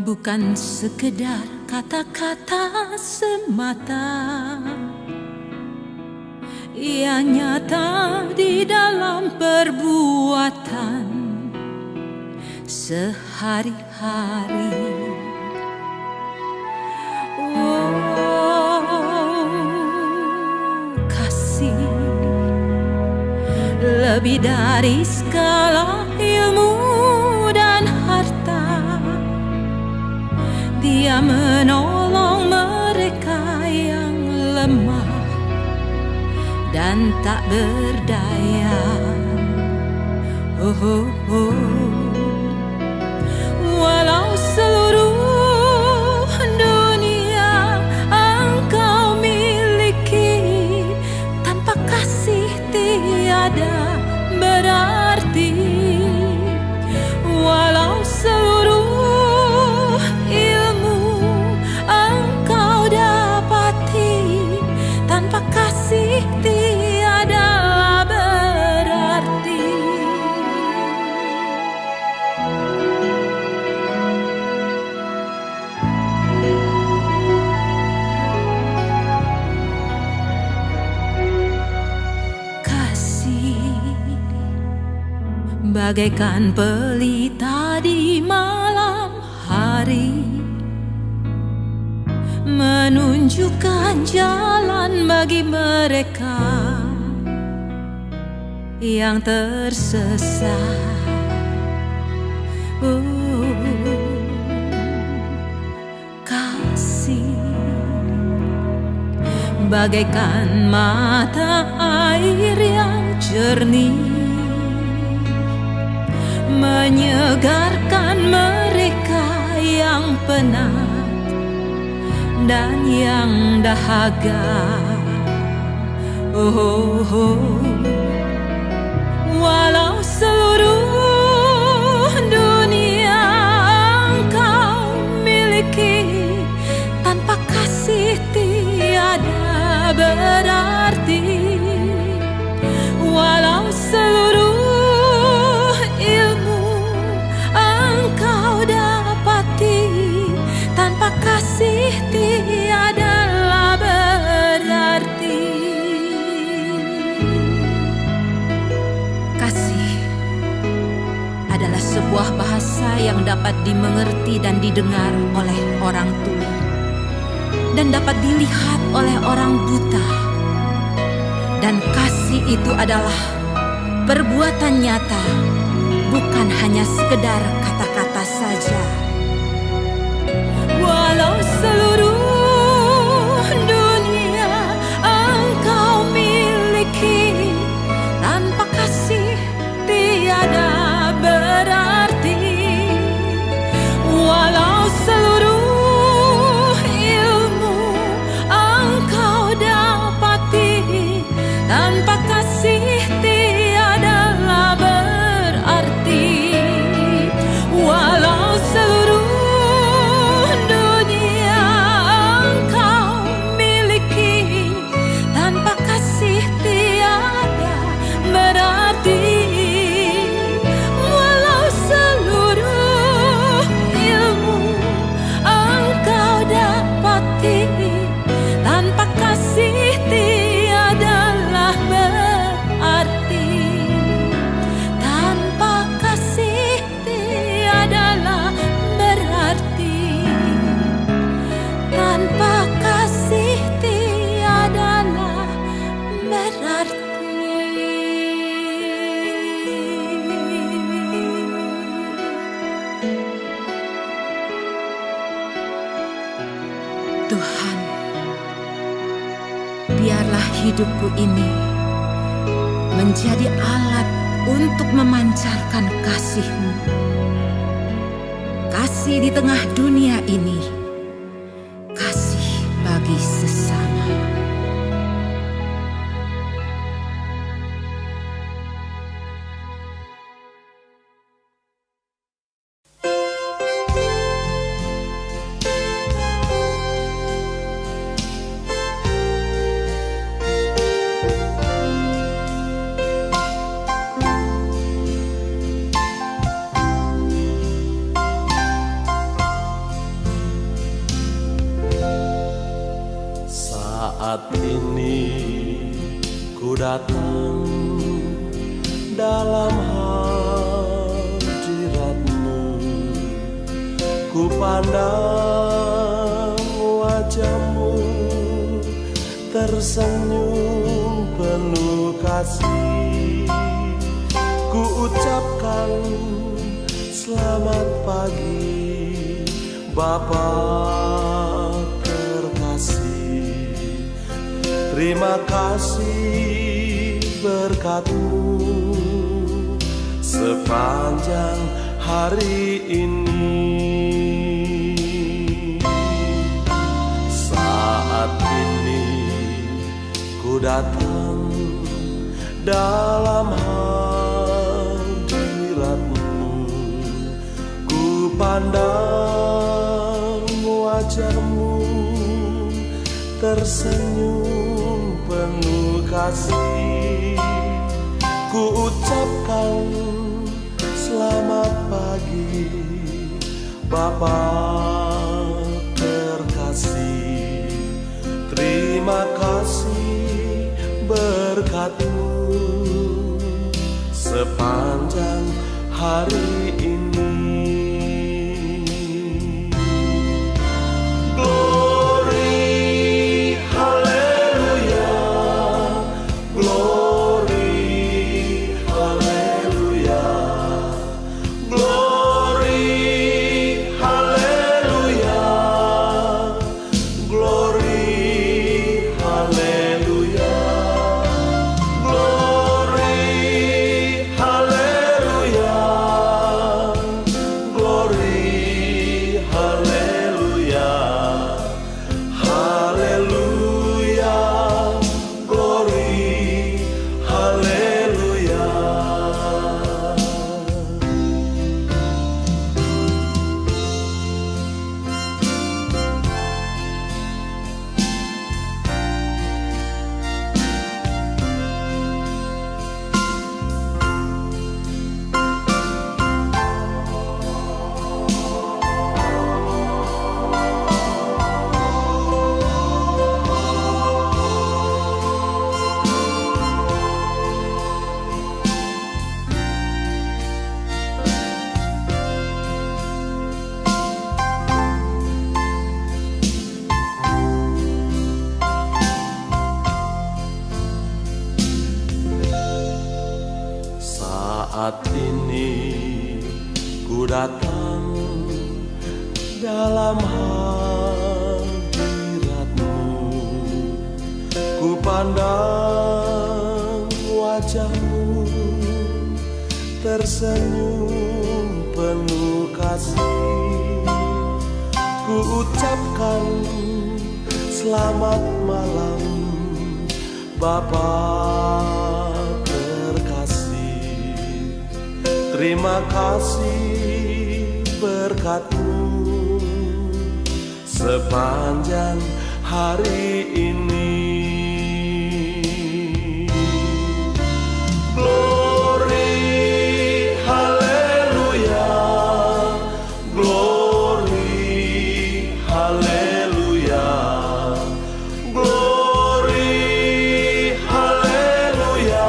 bukan sekedar kata-kata semata. Ia nyata di dalam perbuatan sehari-hari. Kasih lebih dari segala ilmu dan harta. Dia menolong mereka yang lemah dan tak berdaya. Walau seluruh dunia engkau miliki, tanpa kasih tiada berarti. Walau seluruh ilmu engkau dapati, tanpa kasih tiadalah berarti. Bagaikan pelita di malam hari, menunjukkan jalan bagi mereka yang tersesat. Kasih bagaikan mata air yang jernih, menyegarkan mereka yang penat dan yang dahaga. Walau seluruh dunia engkau miliki, tanpa kasih tiada berarti. Walau seluruh ilmu engkau dapati, tanpa kasih tiadalah berarti. Kasih adalah sebuah bahasa yang dapat dimengerti dan didengar oleh orang tuli, dan dapat dilihat oleh orang buta. Dan kasih itu adalah perbuatan nyata, bukan hanya sekedar kata-kata saja. Walau seluruh dunia engkau miliki, tanpa kasih tiada berarti. Walau seluruh ilmu engkau dapati, tanpa kasih tiadalah berarti. Walau seluruh dunia engkau miliki, tanpa kasih tiada berarti. Walau seluruh ilmu engkau dapati, tanpa kasih tiadalah berarti. Tanpa kasih tiadalah berarti. Tanpa kasih tiadalah berarti. Tuhan, biarlah hidupku ini menjadi alat untuk memancarkan kasih-Mu. Kasih di tengah dunia ini, kasih bagi sesama. Saat ini ku datang dalam hadirat-Mu, ku pandang wajah-Mu tersenyum penuh kasih. Ku ucapkan selamat pagi Bapa terkasih. Terima kasih berkat-Mu sepanjang hari ini. Saat ini ku datang dalam hadirat-Mu, ku pandang wajah-Mu tersenyum penuh kasih. Ku ucapkan selamat pagi Bapa terkasih. Terima kasih berkat-Mu sepanjang hari ini. Glory, haleluya, glory, haleluya, glory, haleluya, glory, haleluya, glory, haleluya, glory, haleluya, haleluya, glory, haleluya. Saat ini ku datang dalam hadirat-Mu, ku pandang wajah-Mu tersenyum penuh kasih. Ku ucapkan selamat malam Bapa terkasih. Terima kasih berkat-Mu sepanjang hari ini. Glory, haleluya, glory, haleluya, glory, haleluya,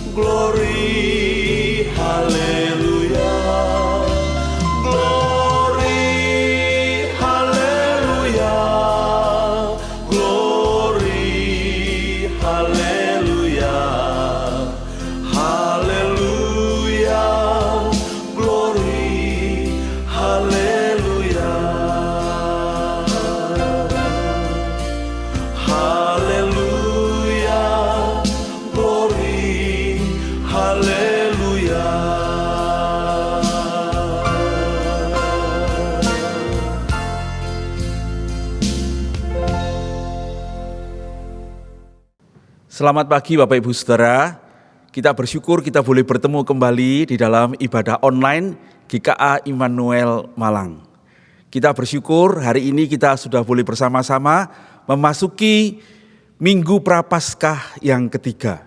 glory, haleluya, glory, haleluya, glory, haleluya, haleluya, glory, haleluya, haleluya, glory, haleluya. Selamat pagi Bapak Ibu Saudara. Kita bersyukur kita boleh bertemu kembali di dalam ibadah online GKA Immanuel Malang. Kita bersyukur hari ini kita sudah boleh bersama-sama memasuki Minggu Prapaskah yang ketiga.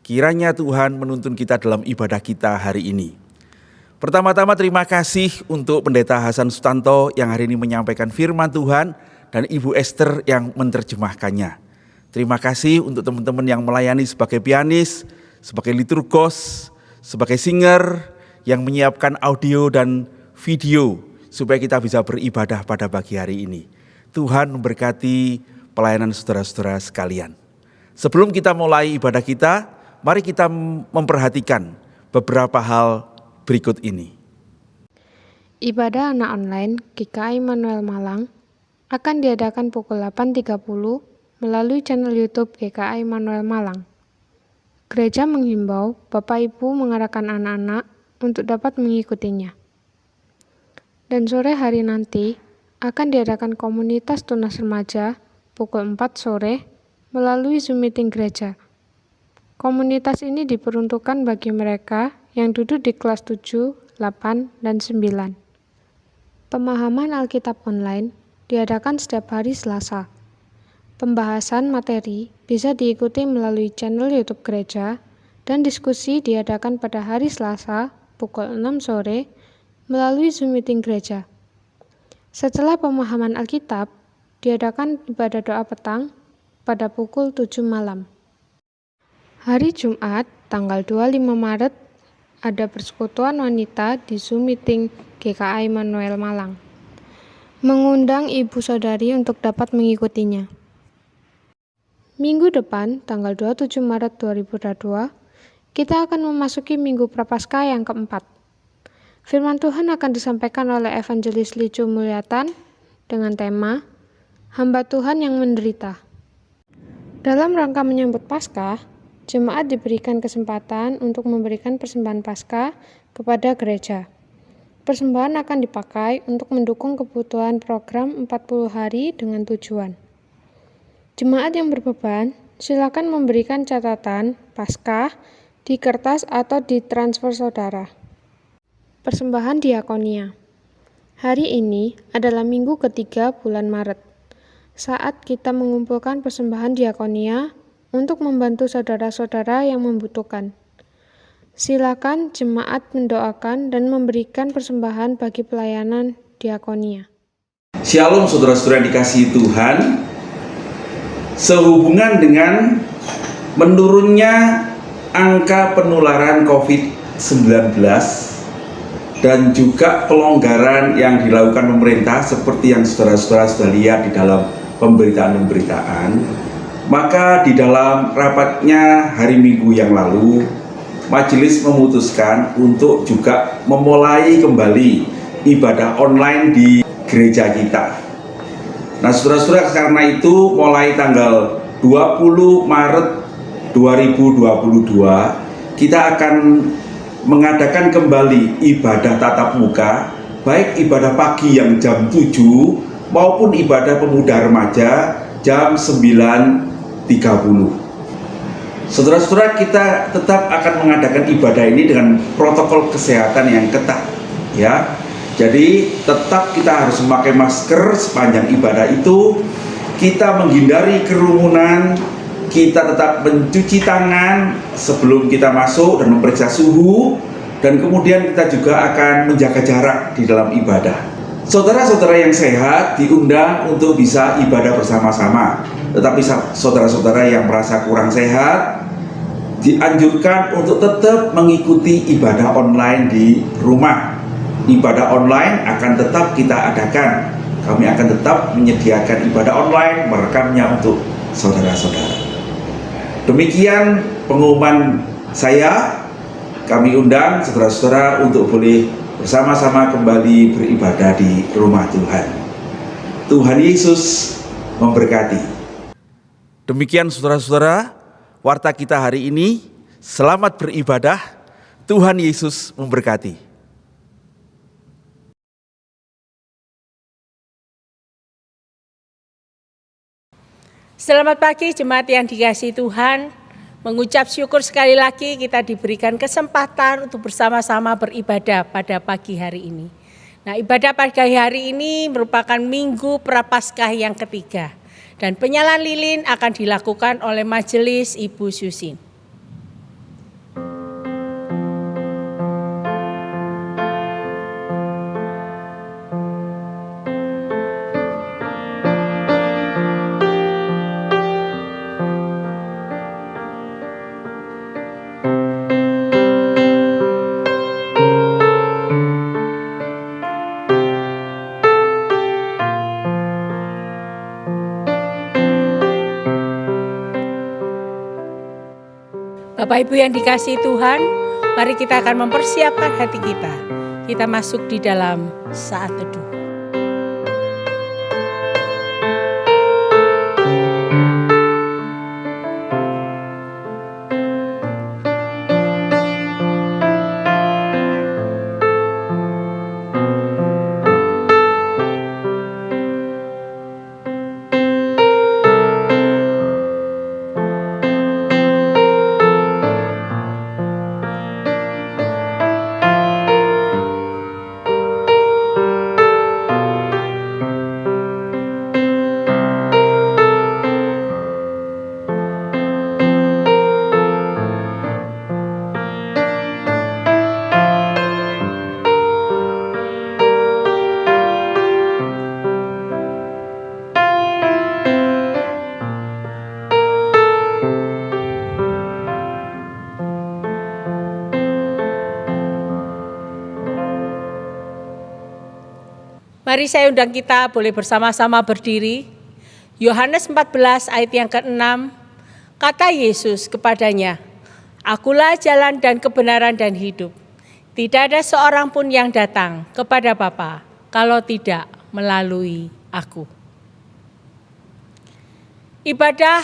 Kiranya Tuhan menuntun kita dalam ibadah kita hari ini. Pertama-tama terima kasih untuk Pendeta Hasan Sutanto yang hari ini menyampaikan firman Tuhan dan Ibu Esther yang menerjemahkannya. Terima kasih untuk teman-teman yang melayani sebagai pianis, sebagai liturgos, sebagai singer, yang menyiapkan audio dan video supaya kita bisa beribadah pada pagi hari ini. Tuhan memberkati pelayanan saudara-saudara sekalian. Sebelum kita mulai ibadah kita, mari kita memperhatikan beberapa hal berikut ini. Ibadah anak online GKI Immanuel Malang akan diadakan pukul 8.30 melalui channel YouTube GKI Immanuel Malang. Gereja menghimbau Bapak Ibu mengarahkan anak-anak untuk dapat mengikutinya. Dan sore hari nanti akan diadakan komunitas tunas remaja pukul 4 sore melalui Zoom meeting gereja. Komunitas ini diperuntukkan bagi mereka yang duduk di kelas 7, 8, dan 9. Pemahaman Alkitab online diadakan setiap hari Selasa. Pembahasan materi bisa diikuti melalui channel YouTube gereja dan diskusi diadakan pada hari Selasa pukul 6 sore melalui Zoom meeting gereja. Setelah pemahaman Alkitab, diadakan ibadah doa petang pada pukul 7 malam. Hari Jumat, tanggal 25 Maret, ada persekutuan wanita di Zoom meeting GKI Immanuel Malang. Mengundang ibu saudari untuk dapat mengikutinya. Minggu depan, tanggal 27 Maret 2022, kita akan memasuki Minggu Prapaskah yang keempat. Firman Tuhan akan disampaikan oleh Evangelis Licu Mulyatan dengan tema Hamba Tuhan yang Menderita. Dalam rangka menyambut Paskah, jemaat diberikan kesempatan untuk memberikan persembahan Paskah kepada gereja. Persembahan akan dipakai untuk mendukung kebutuhan program 40 hari dengan tujuan. Jemaat yang berbeban, silakan memberikan catatan Paskah di kertas atau di transfer saudara. Persembahan diakonia. Hari ini adalah minggu ketiga bulan Maret, saat kita mengumpulkan persembahan diakonia untuk membantu saudara-saudara yang membutuhkan. Silakan jemaat mendoakan dan memberikan persembahan bagi pelayanan diakonia. Shalom saudara-saudara yang dikasihi Tuhan. Sehubungan dengan menurunnya angka penularan COVID-19 dan juga pelonggaran yang dilakukan pemerintah seperti yang saudara-saudara sudah lihat di dalam pemberitaan-pemberitaan, maka di dalam rapatnya hari Minggu yang lalu, majelis memutuskan untuk juga memulai kembali ibadah online di gereja kita. Nah saudara-saudara, karena itu mulai tanggal 20 Maret 2022 kita akan mengadakan kembali ibadah tatap muka, baik ibadah pagi yang jam 7 maupun ibadah pemuda remaja jam 9.30. Saudara-saudara, kita tetap akan mengadakan ibadah ini dengan protokol kesehatan yang ketat, ya. Jadi tetap kita harus memakai masker sepanjang ibadah itu, kita menghindari kerumunan, kita tetap mencuci tangan sebelum kita masuk dan memeriksa suhu, dan kemudian kita juga akan menjaga jarak di dalam ibadah. Saudara-saudara yang sehat diundang untuk bisa ibadah bersama-sama, tetapi saudara-saudara yang merasa kurang sehat dianjurkan untuk tetap mengikuti ibadah online di rumah. Ibadah online akan tetap kita adakan. Kami akan tetap menyediakan ibadah online, merekamnya untuk saudara-saudara. Demikian pengumuman saya. Kami undang saudara-saudara untuk boleh bersama-sama kembali beribadah di rumah Tuhan. Tuhan Yesus memberkati. Demikian saudara-saudara, warta kita hari ini. Selamat beribadah. Tuhan Yesus memberkati. Selamat pagi jemaat yang dikasihi Tuhan. Mengucap syukur sekali lagi kita diberikan kesempatan untuk bersama-sama beribadah pada pagi hari ini. Nah, ibadah pagi hari ini merupakan Minggu Prapaskah yang ketiga. Dan penyalaan lilin akan dilakukan oleh Majelis Ibu Susin. Bapak Ibu yang dikasihi Tuhan, mari kita akan mempersiapkan hati kita. Kita masuk di dalam saat teduh. Mari saya undang kita boleh bersama-sama berdiri. Yohanes 14 ayat yang ke-6, kata Yesus kepadanya, Akulah jalan dan kebenaran dan hidup. Tidak ada seorang pun yang datang kepada Bapa kalau tidak melalui aku. Ibadah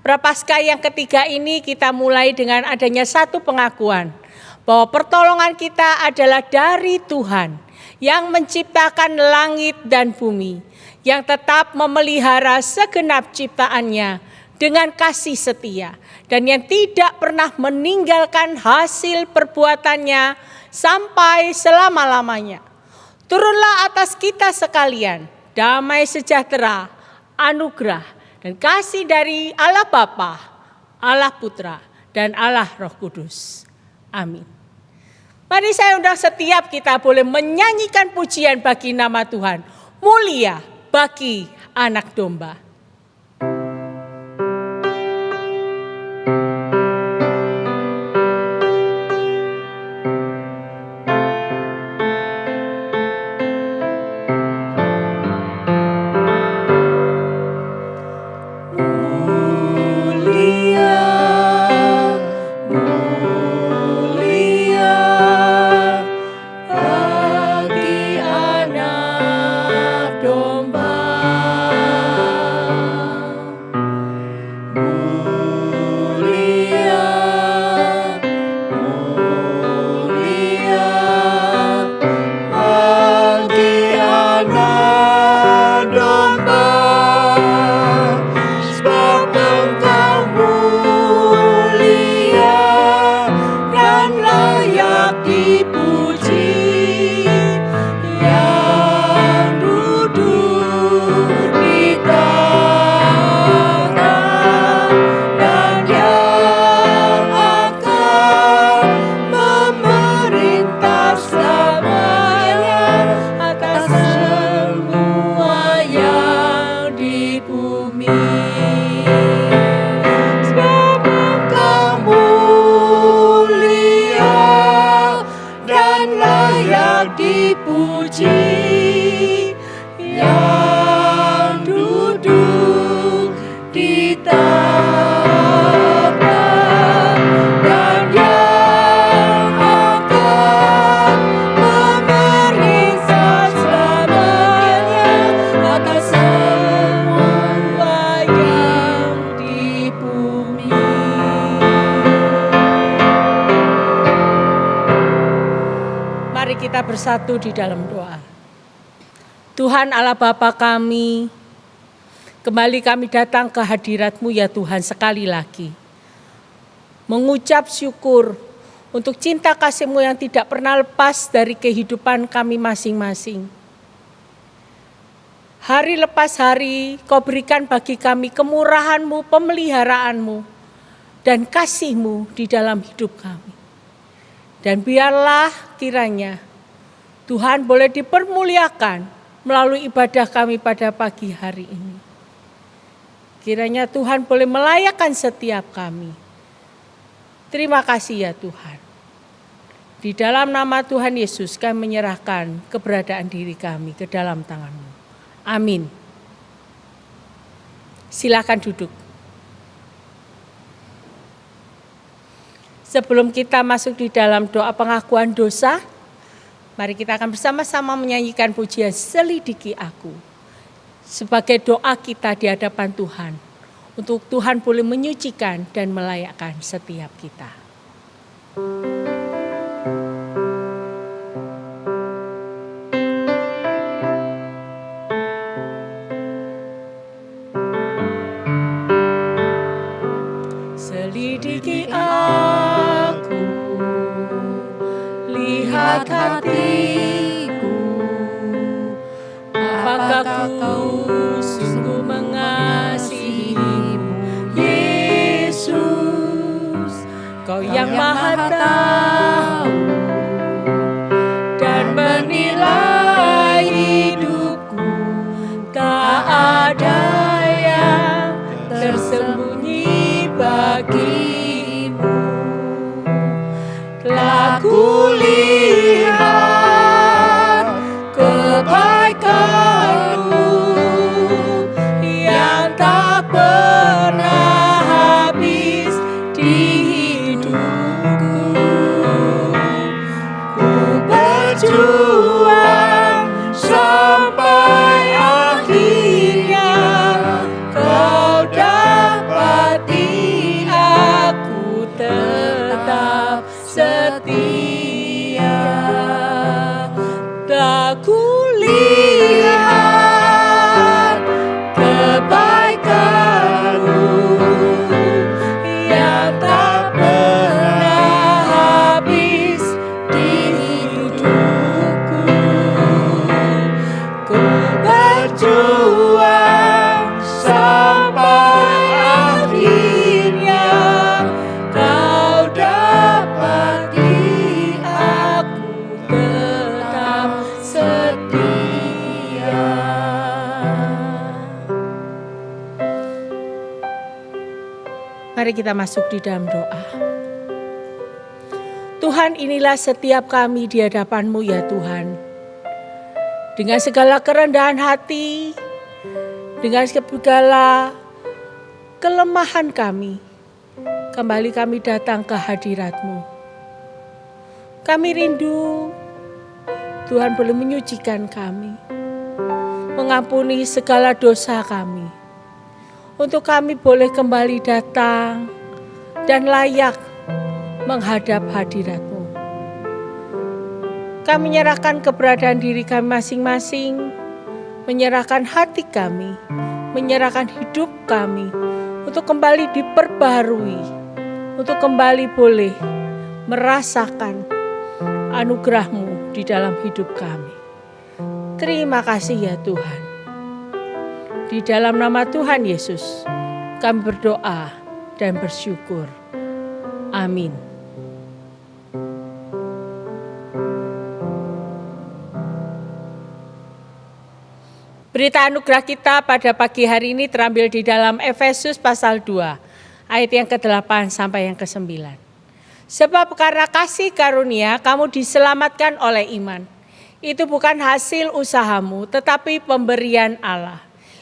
Prapaskah yang ketiga ini kita mulai dengan adanya satu pengakuan bahwa pertolongan kita adalah dari Tuhan yang menciptakan langit dan bumi, yang tetap memelihara segenap ciptaannya dengan kasih setia, dan yang tidak pernah meninggalkan hasil perbuatannya sampai selama-lamanya. Turunlah atas kita sekalian damai sejahtera, anugerah, dan kasih dari Allah Bapa, Allah Putra, dan Allah Roh Kudus. Amin. Mari saya undang setiap kita boleh menyanyikan pujian bagi nama Tuhan. Mulia bagi Anak Domba. Kita bersatu di dalam doa. Tuhan Allah Bapa kami, kembali kami datang ke hadirat-Mu ya Tuhan sekali lagi. Mengucap syukur untuk cinta kasih-Mu yang tidak pernah lepas dari kehidupan kami masing-masing. Hari lepas hari Kau berikan bagi kami kemurahan-Mu, pemeliharaan-Mu, dan kasih-Mu di dalam hidup kami. Dan biarlah kiranya Tuhan boleh dipermuliakan melalui ibadah kami pada pagi hari ini. Kiranya Tuhan boleh melayakkan setiap kami. Terima kasih ya Tuhan. Di dalam nama Tuhan Yesus kami menyerahkan keberadaan diri kami ke dalam tangan-Mu. Amin. Silakan duduk. Sebelum kita masuk di dalam doa pengakuan dosa, mari kita akan bersama-sama menyanyikan pujian Selidiki Aku sebagai doa kita di hadapan Tuhan, untuk Tuhan boleh menyucikan dan melayakkan setiap kita. Selidiki aku, lihat hatiku, apakah ku sungguh mengasihimu, Yesus, Kau yang Maha Tahu dan menilai hidupku, tak ada yang tersembunyi bagimu. Telah kulihat kebaikan-Mu yang tak pernah habis di hidupku. Ku berjuang sampai akhirnya Kau dapati aku tetap setia. Tak kulihat kebaikan-Mu yang tak pernah habis di hidupku. Ku berjuang sampai akhirnya Kau dapati aku tetap setia. Mari kita masuk di dalam doa. Tuhan, inilah setiap kami di hadapan-Mu ya Tuhan. Dengan segala kerendahan hati, dengan segala kelemahan kami, kembali kami datang ke hadirat-Mu. Kami rindu Tuhan boleh menyucikan kami, mengampuni segala dosa kami, untuk kami boleh kembali datang dan layak menghadap hadirat-Mu. Kami menyerahkan keberadaan diri kami masing-masing, menyerahkan hati kami, menyerahkan hidup kami, untuk kembali diperbaharui, untuk kembali boleh merasakan anugerah-Mu di dalam hidup kami. Terima kasih ya Tuhan. Di dalam nama Tuhan Yesus, kami berdoa dan bersyukur. Amin. Berita anugerah kita pada pagi hari ini terambil di dalam Efesus pasal 2, ayat yang ke-8 sampai yang ke-9. Sebab karena kasih karunia kamu diselamatkan oleh iman. Itu bukan hasil usahamu, tetapi pemberian Allah.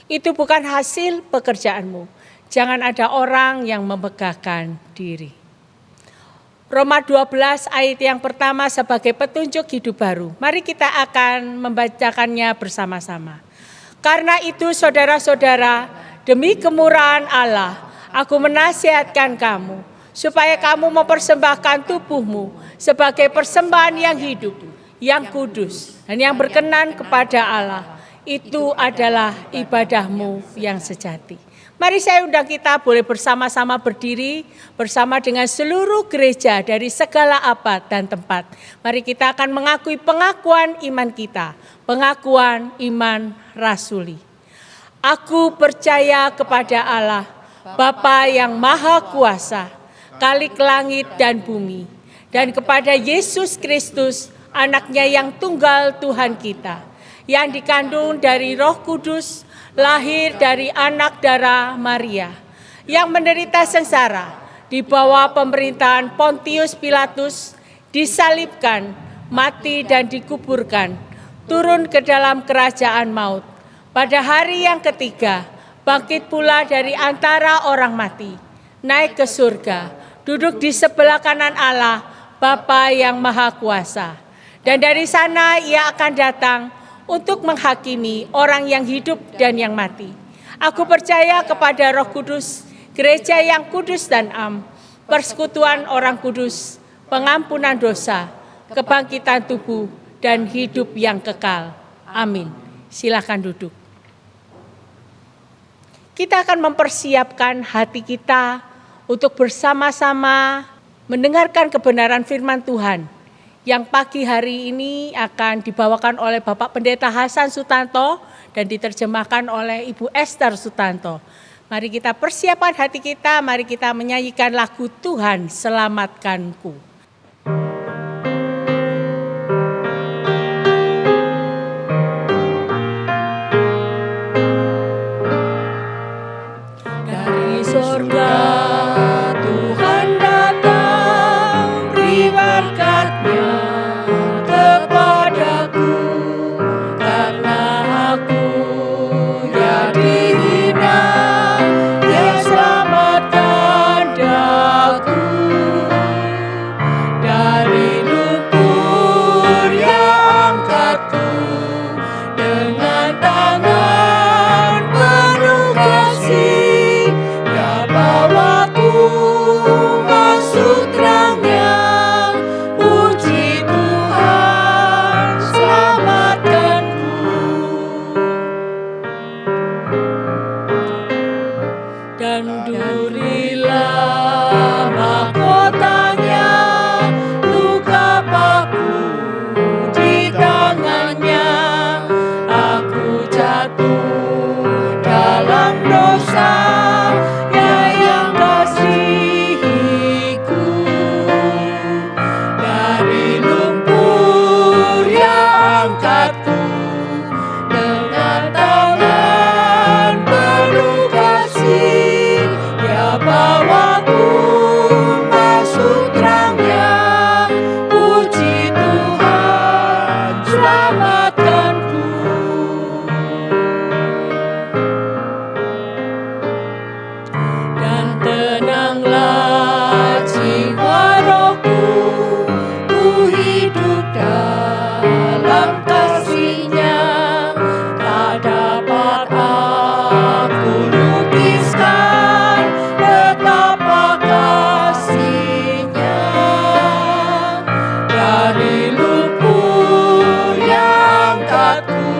Itu bukan hasil pekerjaanmu. Jangan ada orang yang memegahkan diri. Roma 12 ayat yang pertama sebagai petunjuk hidup baru. Mari kita akan membacakannya bersama-sama. Karena itu saudara-saudara, demi kemurahan Allah, aku menasihatkan kamu, supaya kamu mempersembahkan tubuhmu sebagai persembahan yang hidup, yang kudus, dan yang berkenan kepada Allah. Itu adalah ibadahmu yang sejati. Mari saya undang kita boleh bersama-sama berdiri bersama dengan seluruh gereja dari segala abad dan tempat. Mari kita akan mengakui pengakuan iman kita, pengakuan iman rasuli. Aku percaya kepada Allah, Bapa yang Maha Kuasa, Khalik langit dan bumi, dan kepada Yesus Kristus, Anaknya yang tunggal Tuhan kita, yang dikandung dari Roh Kudus, lahir dari anak darah Maria, yang menderita sengsara di bawah pemerintahan Pontius Pilatus, disalibkan, mati dan dikuburkan, turun ke dalam kerajaan maut. Pada hari yang ketiga, bangkit pula dari antara orang mati, naik ke surga, duduk di sebelah kanan Allah, Bapa yang Maha Kuasa. Dan dari sana ia akan datang untuk menghakimi orang yang hidup dan yang mati. Aku percaya kepada Roh Kudus, gereja yang kudus dan am, persekutuan orang kudus, pengampunan dosa, kebangkitan tubuh, dan hidup yang kekal. Amin. Silakan duduk. Kita akan mempersiapkan hati kita untuk bersama-sama mendengarkan kebenaran firman Tuhan yang pagi hari ini akan dibawakan oleh Bapak Pendeta Hasan Sutanto dan diterjemahkan oleh Ibu Esther Sutanto. Mari kita persiapkan hati kita, mari kita menyanyikan lagu Tuhan Selamatkanku. Dari surga Tuhan datang, beri berkat-Nya kepadaku, karena aku jadi hina, Dia selamatkan daku. Dari lumpur Ia angkatku, dengan tangan penuh kasih, Ia bawaku masuk terang-Nya. Puji Tuhan, selamatkanku. Dan durilah mahkotanya, luka paku di tangannya. Aku jatuh dalam dosa, Ya yang kasihiku. Dari lumpur Ia angkatku, dengan tangan penuh kasih, Ia bawaku masuk terang-Nya. Puji Tuhan, selamatkanku. Dan tenanglah jiwa rohku, ku hidup dalam kasih-Nya. Tak dapat aku lukiskan betapa kasih-Nya. Dari lumpur Ia angkatku,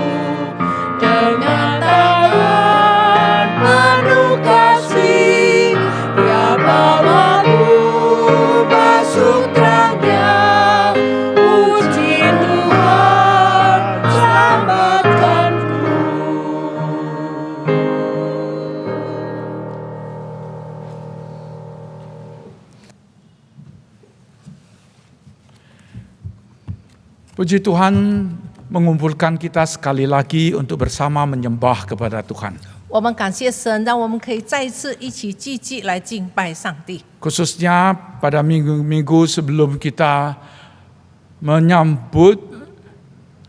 dengan tangan penuh kasih, Ia bawaku masuk terang-Nya. Puji Tuhan, selamatkanku. Puji Tuhan mengumpulkan kita sekali lagi untuk bersama menyembah kepada Tuhan. 我们感谢神，让我们可以再一次一起聚集来敬拜上帝。 Khususnya pada minggu-minggu sebelum kita menyambut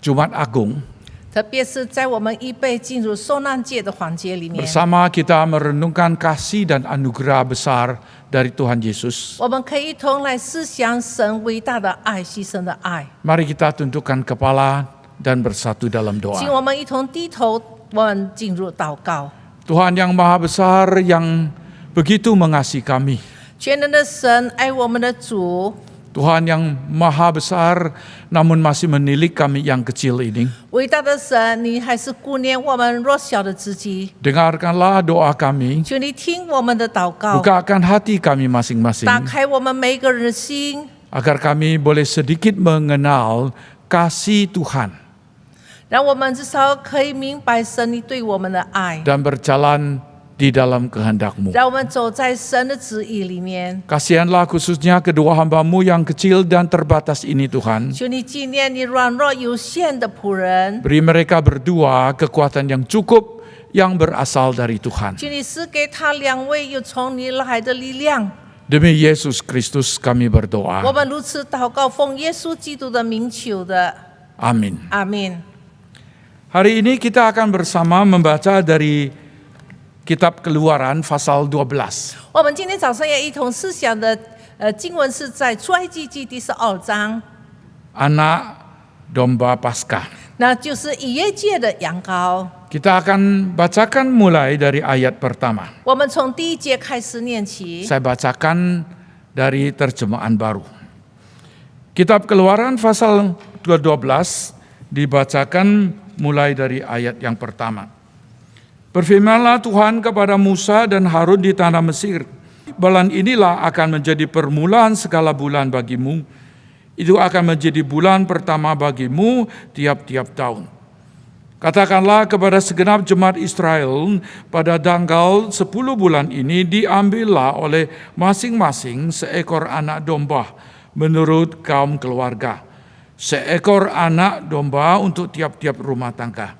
Jumat Agung, 特别是在我们预备进入受难节的环节里面， bersama kita merenungkan kasih dan anugerah besar dari Tuhan Yesus. 我们可以一同来思想神伟大的爱、牺牲的爱。 Mari kita tundukkan kepala dan bersatu dalam 请 doa. 我们一同低头，我们进入祷告。 Tuhan yang Maha Besar yang begitu mengasihi kami. 全能的神，爱我们的主， Tuhan yang Maha Besar namun masih menilik kami yang kecil ini. 伟大的神，你还是顾念我们弱小的自己。 Dengarkanlah doa kami, 求你听我们的祷告， bukakan hati kami masing-masing, 打开我们每一个人的心， agar kami boleh sedikit mengenal kasih Tuhan 让我们至少可以明白神你对我们的爱， dan berjalan di dalam kehendak-Mu. 让我们走在神的旨意里面。 Kasihanlah khususnya kedua hamba-Mu yang kecil dan terbatas ini Tuhan. 求你纪念你软弱有限的仆人， Beri mereka berdua kekuatan yang cukup yang berasal dari Tuhan. 求你赐给他两位有从你来的力量。 Demi Yesus Kristus kami 我 berdoa. 们如此祷告，奉耶稣基督的名求的， Amin. 阿门。 Hari ini kita akan bersama membaca dari Kitab Keluaran pasal 12. 我们今天早上也一同思想的经文是在出埃及记第12章， anak domba Paskah. 那就是逾越节的羊羔。 Kita akan bacakan mulai dari ayat pertama. 我们从第1节开始念起。 Saya bacakan dari terjemahan baru. Kitab Keluaran pasal 12 dibacakan mulai dari ayat yang pertama. Berfirmanlah Tuhan kepada Musa dan Harun di tanah Mesir, bulan inilah akan menjadi permulaan segala bulan bagimu. Itu akan menjadi bulan pertama bagimu tiap-tiap tahun. Katakanlah kepada segenap jemaat Israel, pada tanggal 10 bulan ini diambillah oleh masing-masing seekor anak domba menurut kaum keluarga. Seekor anak domba untuk tiap-tiap rumah tangga.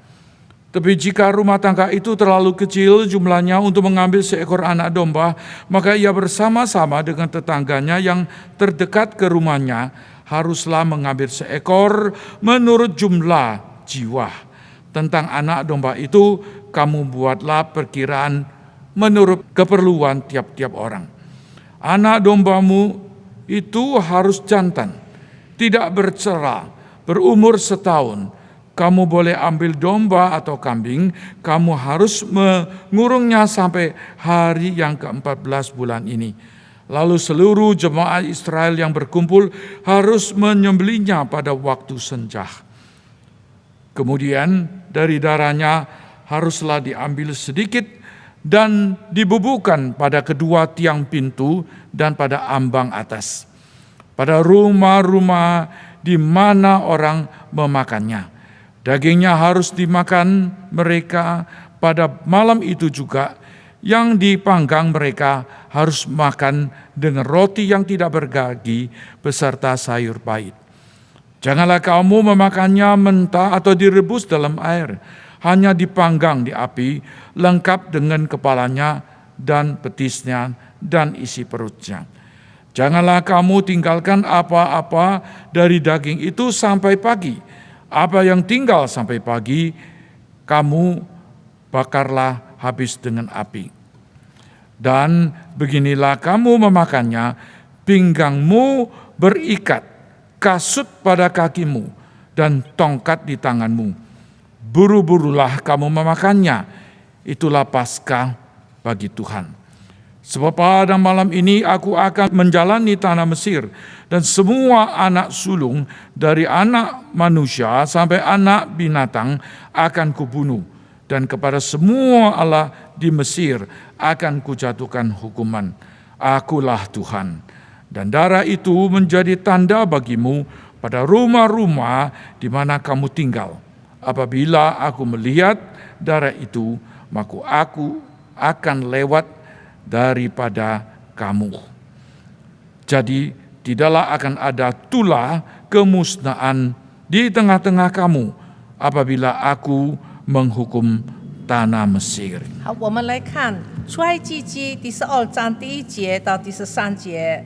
Tapi jika rumah tangga itu terlalu kecil jumlahnya untuk mengambil seekor anak domba, maka ia bersama-sama dengan tetangganya yang terdekat ke rumahnya haruslah mengambil seekor menurut jumlah jiwa. Tentang anak domba itu kamu buatlah perkiraan menurut keperluan tiap-tiap orang. Anak dombamu itu harus jantan, tidak bercera, berumur setahun. Kamu boleh ambil domba atau kambing, kamu harus mengurungnya sampai hari yang ke-14 bulan ini. Lalu seluruh jemaat Israel yang berkumpul harus menyembelihnya pada waktu senja. Kemudian dari darahnya haruslah diambil sedikit dan dibubuhkan pada kedua tiang pintu dan pada ambang atas, pada rumah-rumah di mana orang memakannya. Dagingnya harus dimakan mereka pada malam itu juga. Yang dipanggang mereka harus makan dengan roti yang tidak bergagi beserta sayur pahit. Janganlah kamu memakannya mentah atau direbus dalam air, hanya dipanggang di api, lengkap dengan kepalanya dan betisnya dan isi perutnya. Janganlah kamu tinggalkan apa-apa dari daging itu sampai pagi. Apa yang tinggal sampai pagi, kamu bakarlah habis dengan api. Dan beginilah kamu memakannya, pinggangmu berikat, kasut pada kakimu, dan tongkat di tanganmu. Buru-burulah kamu memakannya, itulah Paskah bagi Tuhan. Sebab pada malam ini aku akan menjalani tanah Mesir, dan semua anak sulung dari anak manusia sampai anak binatang akan kubunuh. Dan kepada semua Allah di Mesir akan kujatuhkan hukuman. Akulah Tuhan. Dan darah itu menjadi tanda bagimu pada rumah-rumah di mana kamu tinggal. Apabila aku melihat darah itu, maka aku akan lewat daripada kamu. Jadi tidaklah akan ada tulah kemusnahan di tengah-tengah kamu apabila aku menghukum tanah Mesir. 好，我们来看出埃及记第12章第1节到第13节。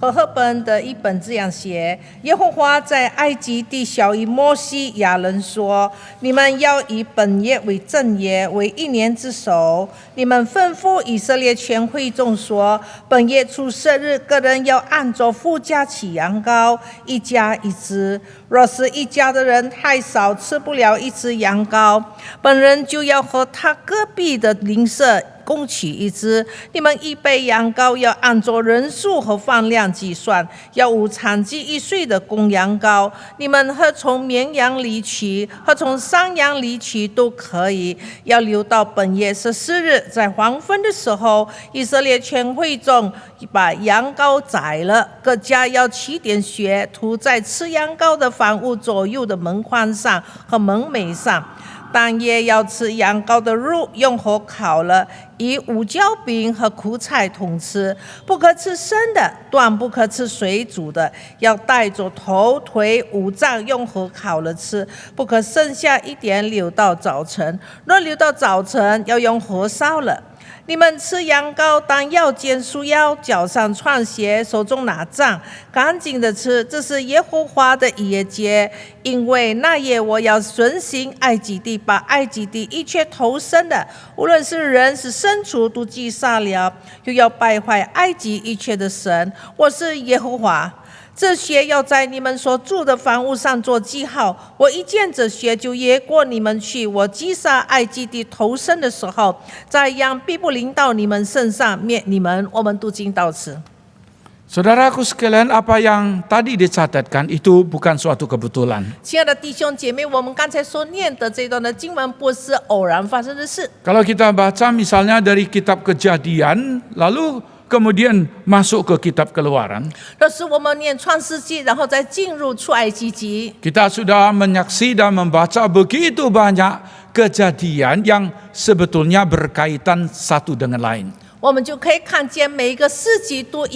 和合本的一本这样写：耶和华在埃及地晓谕摩西、亚伦说：你们要以本月为正月，为1年之首。你们吩咐以色列全会众说：本月初7日，个人要按着父家起羊羔，1家1只。若是一家的人太少，吃不了1只羊羔，本人就要和他隔壁的邻舍共取1只。你们预备羊羔要按着人数和放量计算，要无产季1岁的公羊羔。你们和从绵羊里取，和从山羊里取都可以。要留到本月14日，在黄昏的时候，以色列全会众把羊羔宰了，各家要取点血，涂在吃羊羔的房屋左右的门框上和门楣上。当夜要吃羊羔的肉，用火烤了，以五椒饼和苦菜同吃，不可吃生的，断不可吃水煮的，要带着头、腿、五脏用火烤了吃，不可剩下一点留到早晨。若留到早晨，要用火烧了。你们吃羊羔，当腰间束腰，脚上穿鞋，手中拿杖，赶紧的吃，这是耶和华的逾越节。因为那夜我要遵行埃及地，把埃及地一切投生的，无论是人是牲畜，都击杀了，又要败坏埃及一切的神。我是耶和华。这些要在你们所住的房屋上做记号。我一见这些，就越过你们去。我击杀埃及地投生的时候，这样必不临到你们身上，灭你们。我们读经到此。 Saudaraku sekalian, apa yang tadi dicatatkan itu bukan suatu kebetulan. 亲爱的弟兄姐妹，我们刚才所念的这段的经文不是偶然发生的事。 Kalau kita baca misalnya dari kitab Kejadian, lalu kemudian masuk ke kitab Keluaran, 若是我们念创世纪，然后再进入出埃及记， kita sudah menyaksi dan membaca begitu banyak kejadian yang sebetulnya berkaitan satu dengan lain. 我们就可以看见每一个事迹都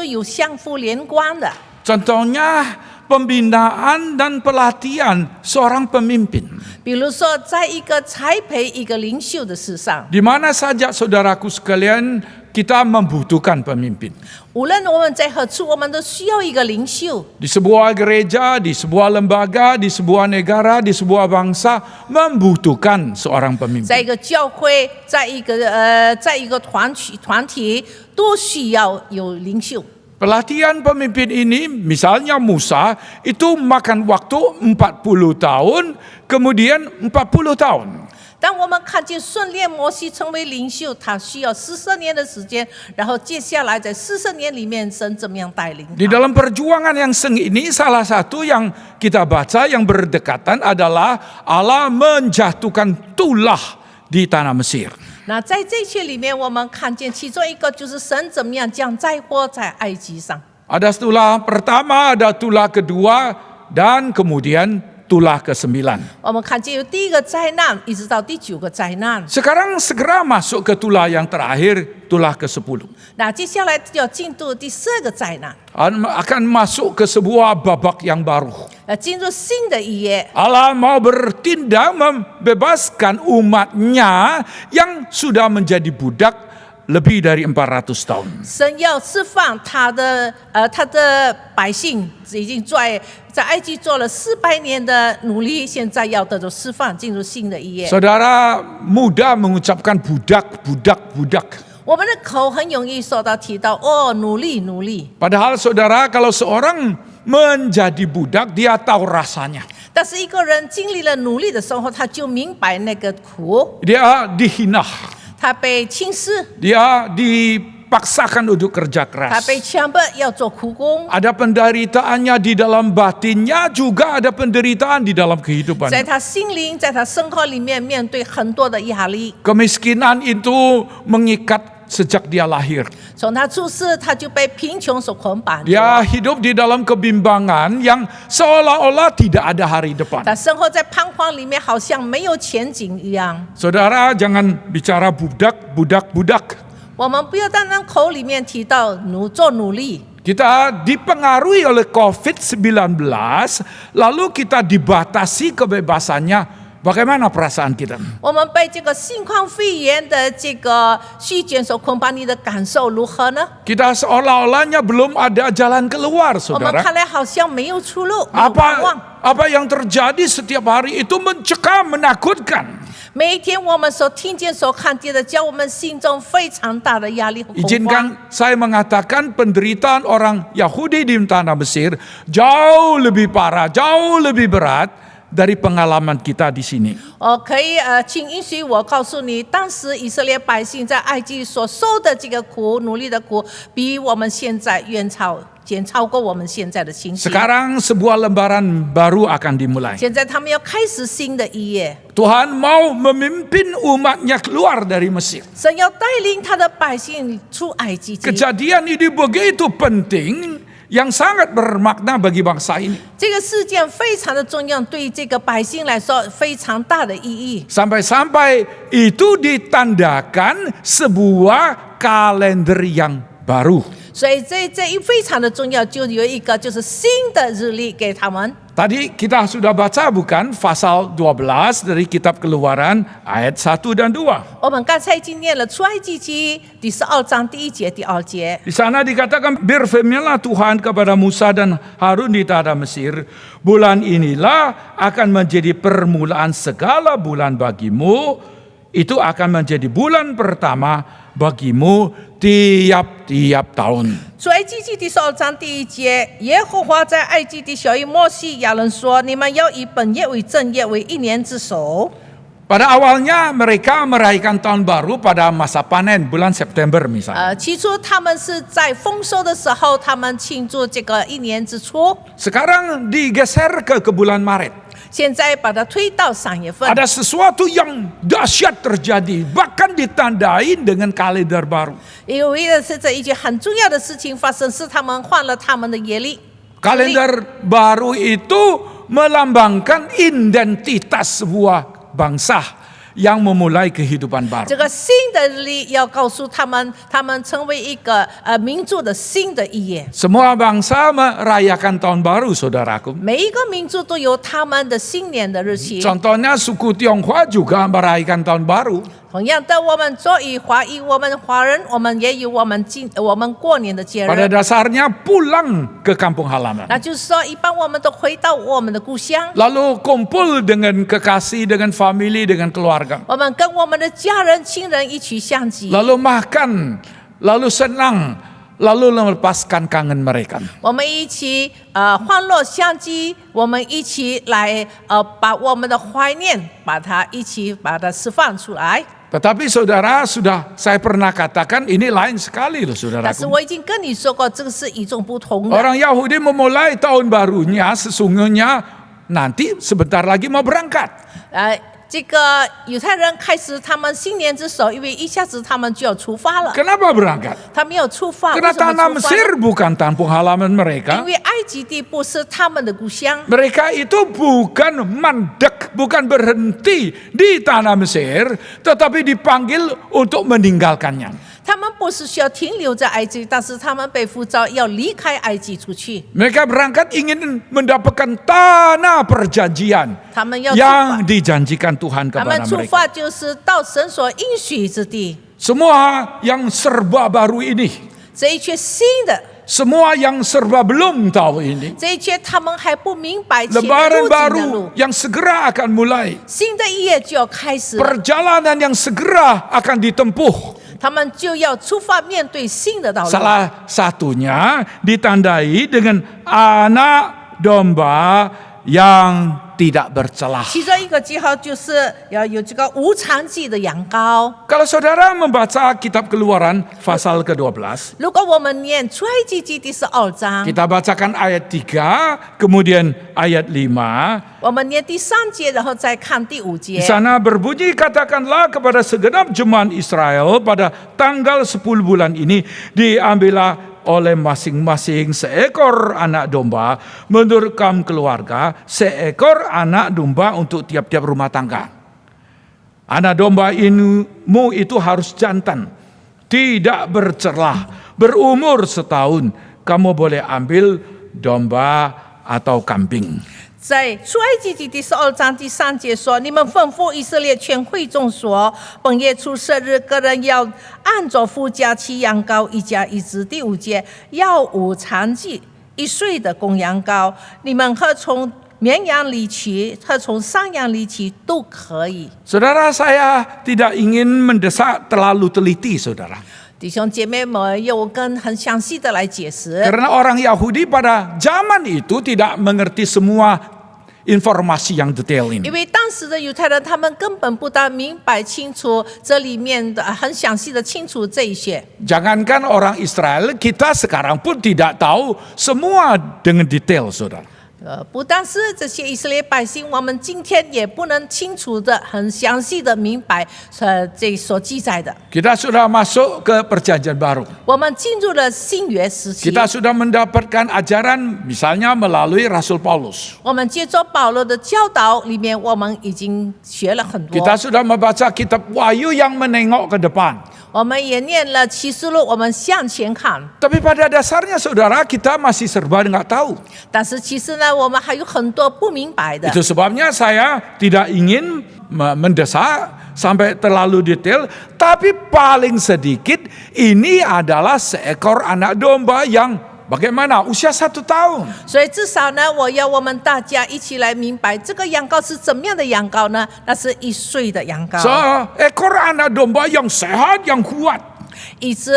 有相互连贯的。 Contohnya pembinaan dan pelatihan seorang pemimpin. 比如说，在一个栽培一个领袖的事上， Di mana saja saudaraku sekalian kita membutuhkan pemimpin. 无论我们在何处，我们都需要一个领袖。 Di sebuah gereja, di sebuah lembaga, di sebuah negara, di sebuah bangsa membutuhkan seorang 在 pemimpin. 一个教会，在一个团体，都需要有领袖。 Pelatihan pemimpin ini, misalnya Musa, itu makan waktu 40 tahun, kemudian 40 tahun. 当我们看见训练摩西成为领袖，他需要40年的时间，然后接下来在40年里面，神怎么样带领 Di 他？ dalam perjuangan yang sengit ini, salah satu yang kita baca yang berdekatan adalah Allah menjatuhkan tulah di tanah Mesir. 那在这些里面，我们看见其中一个就是神怎么样降灾祸在埃及上。 Ada tulah pertama, ada tulah kedua, dan kemudian tulah ke-9. 我们看见有第一个灾难，一直到第9个灾难。 Sekarang segera masuk ke tulah yang terakhir, tulah ke-10. 那接下来就要进入第12个灾难， Akan masuk ke sebuah babak yang baru. 进入新的一页。 Allah mau bertindak membebaskan umatnya yang sudah menjadi budak lebih dari 400 tahun. 神要释放他的百姓，已经在埃及做了400年的努力，现在要得到释放，进入新的一页。 Saudara mudah mengucapkan budak, budak, budak. 我们的口很容易受到提到哦，努力努力。 Padahal saudara, kalau seorang menjadi budak, dia tahu rasanya. 但是一个人经历了努力的生活，他就明白那个苦， Dia dihina, 他被轻视， dia dipaksakan untuk kerja 他 keras. 被强迫要做苦工。 Ada penderitaannya di dalam batinnya, juga ada penderitaan di dalam 在 kehidupannya. 他心灵，在他生活里面面对很多的压力。 Kemiskinan itu mengikat sejak dia lahir. 从他出世，他就被贫穷所捆绑着。 Dia hidup di dalam kebimbangan yang seolah-olah tidak ada hari depan. 他生活在彷徨里面，好像没有前景一样。 Saudara, jangan bicara budak, budak, budak. 我们不要单单口里面提到做努力， Kita dipengaruhi oleh COVID-19, lalu kita dibatasi kebebasannya. Bagaimana perasaan kita? 我们被这个新冠肺炎的这个细菌所捆绑，你的感受如何呢？ Kita seolah-olahnya belum ada jalan keluar, 我们 saudara. 看来好像没有出路，没有盼望。 Apa yang terjadi setiap hari itu mencekam, menakutkan. 每一天我们所听见、所看见的，叫我们心中非常大的压力和恐慌。 Izinkan saya mengatakan penderitaan orang Yahudi di tanah Mesir jauh lebih parah, jauh lebih berat dari pengalaman kita di sini. 可以请允许我告诉你，当时以色列百姓在埃及所受的这个苦、努力的苦，比我们现在远超过我们现在的情形。 Sekarang sebuah lembaran baru akan dimulai. 现在他们要开始新的一页， Tuhan mau memimpin umatnya keluar dari Mesir. 神要带领他的百姓出埃及记。 Kejadian ini begitu penting yang sangat bermakna bagi bangsa ini. 这个事件非常的重要，对这个百姓来说非常大的意义。 Sampai-sampai itu ditandakan sebuah kalender yang baru. 所以这一非常的重要，就有一个就是新的日历给他们。Tadi kita sudah baca bukan pasal 12 dari kitab Keluaran ayat 1 dan 2. 我们刚才已经念了出埃及记第12章第1节、第2节。 Di sana dikatakan, berfirmanlah Tuhan kepada Musa dan Harun di tanah Mesir, bulan inilah akan menjadi permulaan segala bulan bagimu, itu akan menjadi bulan pertama bagimu tiap-tiap tahun. 出埃及记第12章第1节，耶和华在埃及地小谕摩西、亚伦说：“你们要以本月为正月，为一年之首。” Pada awalnya mereka merayakan tahun baru pada masa panen bulan September misalnya. 起初他们是在丰收的时候，他们庆祝这个一年之初。 Sekarang digeser ke bulan Maret. 现在把它推到3月份。 Ada sesuatu yang dahsyat terjadi, bahkan ditandai dengan kalender baru. 因为的是这一件很重要的事情发生，是他们换了他们的ye历。 Kalender baru itu melambangkan identitas sebuah bangsa yang memulai kehidupan baru. 这个新的历要告诉他们，他们成为一个民族的新的一页。 Semua bangsa merayakan tahun baru, saudaraku. 每一个民族都有他们的新年的日期。 Contohnya suku Tionghoa juga merayakan tahun baru. 同样的，我们作为华裔，我们华人，我们也有我们过年的节 Pada 日。 dasarnya pulang ke kampung halaman. 那就是说，一般我们都回到我们的故乡， Lalu kumpul dengan kekasih, dengan family, dengan keluarga. 我们跟我们的家人、亲人一起相聚， Lalu makan, lalu senang, lalu melepaskan kangen mereka. 我们一起欢乐相聚，我们一起来把我们的怀念，把它一起把它释放出来。 Tetapi saudara, sudah saya pernah katakan ini lain sekali loh 但是 saudaraku. 我已经跟你说过，这个是与众不同的。 Orang Yahudi memulai tahun barunya sesungguhnya nanti sebentar lagi mau berangkat. 这个犹太人开始他们新年之首，因为一下子他们就要出发了。 Kenapa berangkat? 他们要出发，为 Karena 什么 tanah 出发 Mesir 呢？ bukan kampung halaman 因 mereka. 为埃及地不是他们的故乡， Mereka itu bukan mandek, bukan berhenti di tanah Mesir, tetapi dipanggil untuk meninggalkannya. 他们不是需要停留在埃及，但是他们被呼召要离开埃及出去。 Mereka berangkat ingin mendapatkan tanah perjanjian 他们要出 yang 发， dijanjikan Tuhan 他们 kepada 出 mereka. 发就是到神所应许之地。 Semua yang serba baru ini, 这一切新的， semua yang serba belum tahu ini, 这一切他们还不明白前 lebaran 路径的路 baru，yang segera akan mulai, 新的一页就要开始了， perjalanan yang segera akan ditempuh. 他们就要出发面对新的道路。 Salah satunya ditandai dengan anak domba yang tidak bercelah. 其中一个记号就是要有这个无残疾的羊羔。 Kalau saudara membaca kitab Keluaran pasal ke-12, 如果我们念出埃及记第12章， kita bacakan ayat 3, kemudian ayat 5. 我们念第3节，然后再看第5 Di 节。 sana berbunyi, katakanlah kepada segenap jemaat Israel pada tanggal 10 bulan ini diambillah oleh masing-masing seekor anak domba menurut kaum keluarga, seekor anak domba untuk tiap-tiap rumah tangga. Anak domba mu itu harus jantan, tidak bercelah, berumur setahun. Kamu boleh ambil domba atau kambing. 在出埃及记第12章第3节说：“你们吩咐以色列全会众说，本月初7日，个人要按着父家妻羊羔一家一只。”第5节要无残疾1岁的公羊羔，你们和从绵羊里取，和从山羊里取都可以。 Saudara, saya tidak ingin mendesak terlalu teliti, saudara. 弟兄姐妹们，有跟很详细的来解释。 Karena orang Yahudi pada zaman itu tidak mengerti semua informasi yang detail 因 ini. 为当时的犹太人，他们根本不大明白清楚这里面的很详细的清楚这一些。 Jangankan orang Israel, kita sekarang pun tidak tahu semua dengan detail, saudara. 不但是这些以色列百姓，我们今天也不能清楚的、很详细的明白这所记载的。 Kita sudah masuk ke perjanjian baru. 我们进入了新约时期， Kita sudah mendapatkan ajaran misalnya melalui Rasul Paulus. 我们接着保罗的教导里面，我们已经学了很多。 Kita sudah membaca kitab Wahyu yang menengok ke depan. 我们也念了启示录，我们向前看。 Tapi pada dasarnya saudara, kita masih serba nggak tahu. 但是其实呢，我们还有很多不明白的。 Itu sebabnya saya tidak ingin mendesak sampai terlalu detail, tapi paling sedikit ini adalah seekor anak domba yang bagaimana usia 1 tahun. 所以至少呢，我要我们大家一起来明白，这个羊羔是怎么样的羊羔呢？那是1岁的羊羔， Seekor anak domba yang sehat, yang kuat. 一只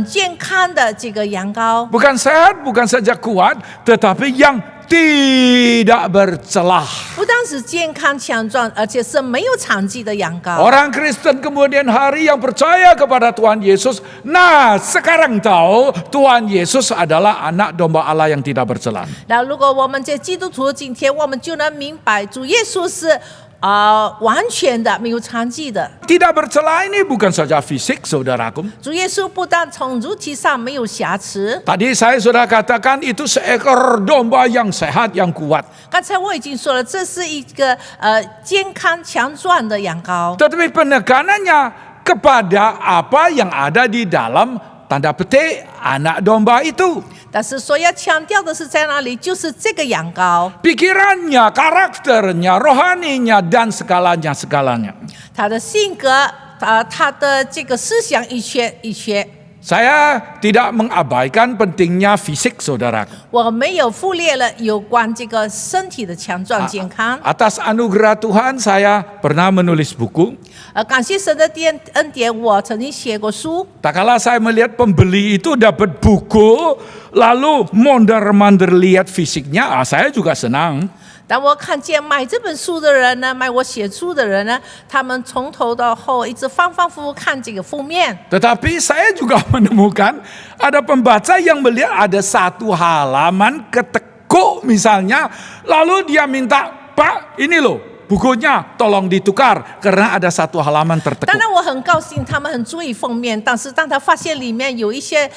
健康的这个羊羔， Bukan sehat, bukan saja kuat, tetapi yang tidak bercelah. 不但是健康强壮，而且是没有残疾的羊羔。 Orang Kristen kemudian hari yang percaya kepada Tuhan Yesus, nah sekarang tahu Tuhan Yesus adalah anak domba Allah yang tidak bercelah. 那如果我们这基督徒今天，我们就能明白主耶稣是完全的没有残疾的。 Tidak bercelah ini bukan saja fisik, saudaraku. 主耶稣不但从肉体上没有瑕疵， Tadi saya sudah katakan itu seekor domba yang sehat, yang kuat. 刚才我已经说了，这是一个健康强壮的羊羔。 Tetapi penekanannya kepada apa yang ada di dalam tanda petik anak domba itu. 但是所要强调的是在哪里？就是这个羊羔， Pikirannya, karakternya, rohaninya, dan segalanya. 他的性格，他的这个思想一切。 Saya tidak mengabaikan pentingnya fisik, saudara. 我没有忽略了有关这个身体的强壮健康。 Atas anugerah Tuhan, saya pernah menulis buku. 感谢神的恩典，我曾经写过书。 Tak kala saya melihat pembeli itu dapat buku, lalu mondar-mandir lihat fisiknya, saya juga senang. 当我看见买这本书的人呢，买我写书的人呢，他们从头到后一直反反复复看这个封面。 Tetapi saya juga menemukan ada pembaca yang melihat ada satu halaman ketekuk misalnya, lalu dia minta, Pak ini loh bukunya tolong ditukar karena ada satu halaman 当 tertekuk. 然我很高兴他们很注意封面，但是当他发现里面有一些